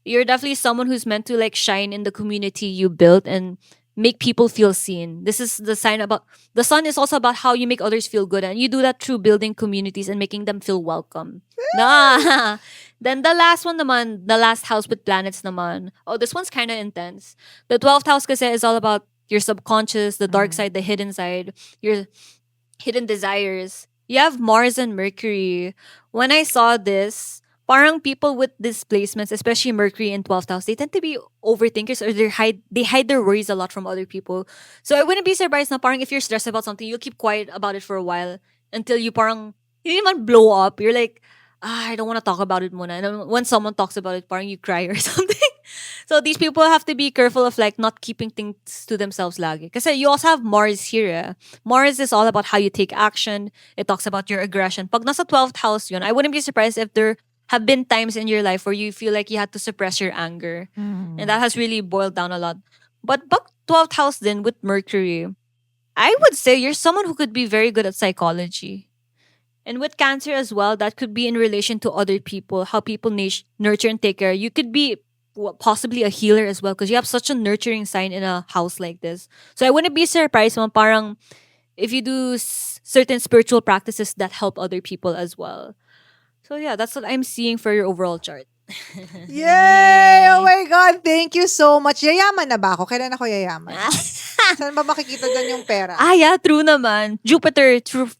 [SPEAKER 2] You're definitely someone who's meant to like shine in the community you built and make people feel seen. This is the sign about the sun is also about how you make others feel good, and you do that through building communities and making them feel welcome. Nah. Then the last one naman, the last house with planets naman. Oh, this one's kind of intense. The 12th house kasi is all about your subconscious, the dark side, the hidden side, your hidden desires. You have Mars and Mercury. When I saw this, parang people with displacements, especially Mercury in 12th house, they tend to be overthinkers, or they hide their worries a lot from other people. So I wouldn't be surprised na parang if you're stressed about something, you'll keep quiet about it for a while until you parang, hindi naman blow up. You're like, I don't want to talk about it muna. And then when someone talks about it, parang you cry or something. So these people have to be careful of like not keeping things to themselves lagi. Kasi you also have Mars here. Mars is all about how you take action. It talks about your aggression. Pag nasa 12th house yun, I wouldn't be surprised if there have been times in your life where you feel like you had to suppress your anger. And that has really boiled down a lot. But pag 12th house din with Mercury, I would say you're someone who could be very good at psychology. And with Cancer as well, that could be in relation to other people, how people nurture and take care. You could be possibly a healer as well because you have such a nurturing sign in a house like this. So I wouldn't be surprised when parang if you do certain spiritual practices that help other people as well. So yeah, that's what I'm seeing for your overall chart.
[SPEAKER 1] Yay! Oh my God, thank you so much. Yayaman na ba ako? Kailan ako yayaman? Saan ba makikita dyan yung pera?
[SPEAKER 2] Yeah, true naman. Jupiter, through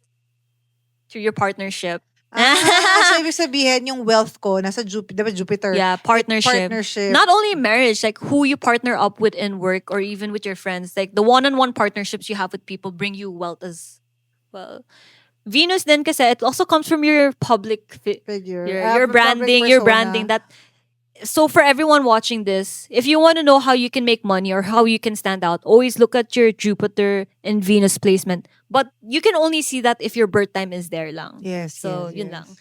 [SPEAKER 2] your partnership.
[SPEAKER 1] So ibig sabihin, yung wealth ko, nasa Jupiter, Jupiter.
[SPEAKER 2] Yeah,
[SPEAKER 1] Like,
[SPEAKER 2] partnership.
[SPEAKER 1] partnership.
[SPEAKER 2] Not only marriage, like who you partner up with in work or even with your friends. Like the one-on-one partnerships you have with people bring you wealth as well. Venus then kasi it also comes from your public
[SPEAKER 1] Figure.
[SPEAKER 2] your
[SPEAKER 1] Public
[SPEAKER 2] branding
[SPEAKER 1] persona.
[SPEAKER 2] that so for everyone watching this, if you want to know how you can make money or how you can stand out, always look at your Jupiter and Venus placement. But you can only see that if your birth time is there lang.
[SPEAKER 1] Yes,
[SPEAKER 2] So,
[SPEAKER 1] yes,
[SPEAKER 2] yun
[SPEAKER 1] yes.
[SPEAKER 2] lang.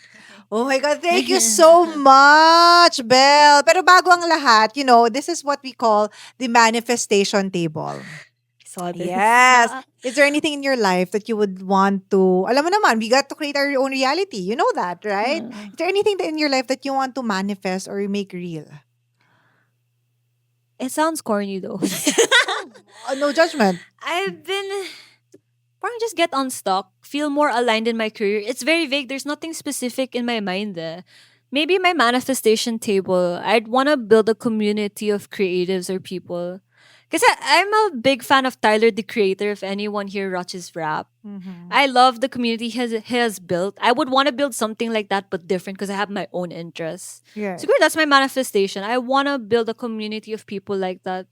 [SPEAKER 1] Oh my God, thank you so much, Belle. Pero bago ang lahat, this is what we call the manifestation table.
[SPEAKER 2] Saw this.
[SPEAKER 1] Yes. Is there anything in your life that you would want to, alam mo naman, we got to create our own reality. You know that, right? Is there anything in your life that you want to manifest or make real?
[SPEAKER 2] It sounds corny though.
[SPEAKER 1] No judgment.
[SPEAKER 2] I've been parang just get unstuck, feel more aligned in my career. It's very vague. There's nothing specific in my mind there. Maybe my manifestation table, I'd want to build a community of creatives or people. Because I'm a big fan of Tyler, the Creator, if anyone here watches rap. I love the community he has built. I would want to build something like that, but different because I have my own interests.
[SPEAKER 1] Yeah.
[SPEAKER 2] So that's my manifestation. I want to build a community of people like that.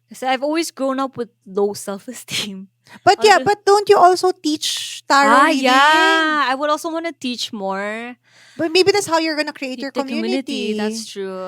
[SPEAKER 2] Because I've always grown up with low self-esteem.
[SPEAKER 1] But yeah, but don't you also teach tarot reading?
[SPEAKER 2] Yeah. I would also want to teach more.
[SPEAKER 1] But maybe that's how you're gonna create your
[SPEAKER 2] The
[SPEAKER 1] community.
[SPEAKER 2] That's true.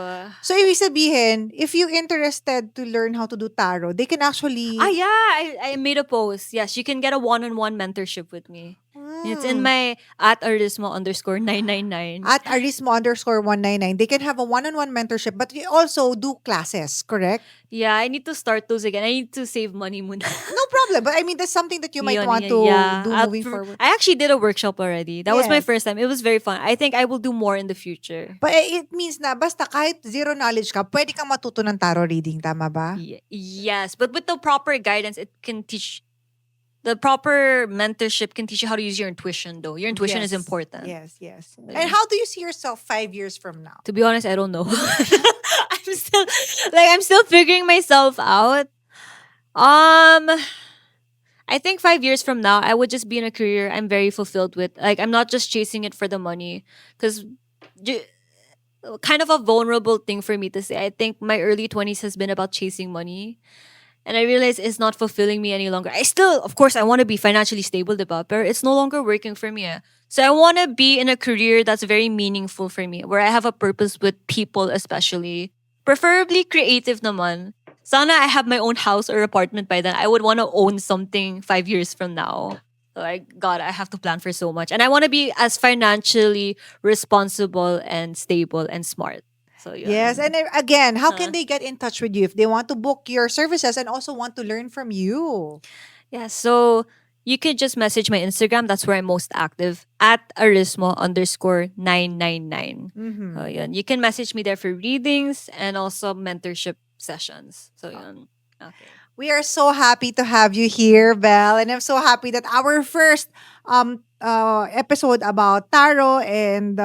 [SPEAKER 1] So, ibig sabihin, if you interested to learn how to do tarot, they can actually...
[SPEAKER 2] I made a post. Yes, you can get a one-on-one mentorship with me. It's in my @arismo_999.
[SPEAKER 1] At arismo_199. They can have a one-on-one mentorship, but we also do classes, correct?
[SPEAKER 2] Yeah, I need to start those again. I need to save money muna.
[SPEAKER 1] No problem. But I mean, that's something that you might
[SPEAKER 2] Yun,
[SPEAKER 1] want
[SPEAKER 2] yun,
[SPEAKER 1] to
[SPEAKER 2] yeah.
[SPEAKER 1] do moving forward.
[SPEAKER 2] I actually did a workshop already. That was my
[SPEAKER 1] Yes.
[SPEAKER 2] first time. It was very fun. I think I will do more in the future.
[SPEAKER 1] But it means na basta kahit zero knowledge ka, pwede kang matuto ng tarot reading, tama ba?
[SPEAKER 2] Yes, but with the proper guidance, it can teach. The proper mentorship can teach you how to use your intuition, though. Your intuition is
[SPEAKER 1] Yes.
[SPEAKER 2] important.
[SPEAKER 1] Yes, yes. And how do you see yourself 5 years from now?
[SPEAKER 2] To be honest, I don't know. I'm still figuring myself out. I think 5 years from now, I would just be in a career I'm very fulfilled with. Like, I'm not just chasing it for the money. Because, kind of a vulnerable thing for me to say. I think my early 20s has been about chasing money. And I realize it's not fulfilling me any longer. I still, of course, I want to be financially stable, diba? But it's no longer working for me. So I want to be in a career that's very meaningful for me, where I have a purpose with people especially. Preferably creative naman. Sana I have my own house or apartment by then. I would want to own something 5 years from now. So I have to plan for so much. And I want to be as financially responsible and stable and smart. So, yun.
[SPEAKER 1] Yes, and again, how can they get in touch with you if they want to book your services and also want to learn from you?
[SPEAKER 2] Yeah, so you could just message my Instagram. That's where I'm most active. @arismo_999. So, yun. You can message me there for readings and also mentorship sessions. So, yun. Okay.
[SPEAKER 1] We are so happy to have you here, Belle, and I'm so happy that our first episode about tarot and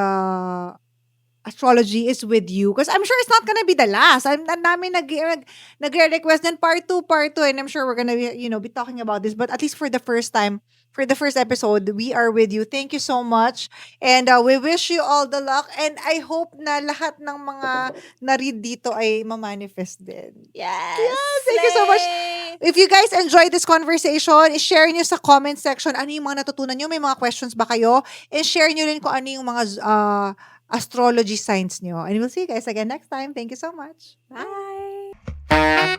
[SPEAKER 1] astrology is with you, because I'm sure it's not gonna be the last. I'm namin nag-request ng part 2, and I'm sure we're gonna be talking about this. But at least for the first time, for the first episode, we are with you. Thank you so much, and we wish you all the luck. And I hope na lahat ng mga na-read dito ay ma-manifest din.
[SPEAKER 2] Yes.
[SPEAKER 1] Thank you so much. If you guys enjoyed this conversation, share nyo sa comment section ano yung mga natutunan nyo. May mga questions ba kayo? And share nyo rin kung ano yung mga astrology signs nyo. And we'll see you guys again next time. Thank you so much.
[SPEAKER 2] Bye.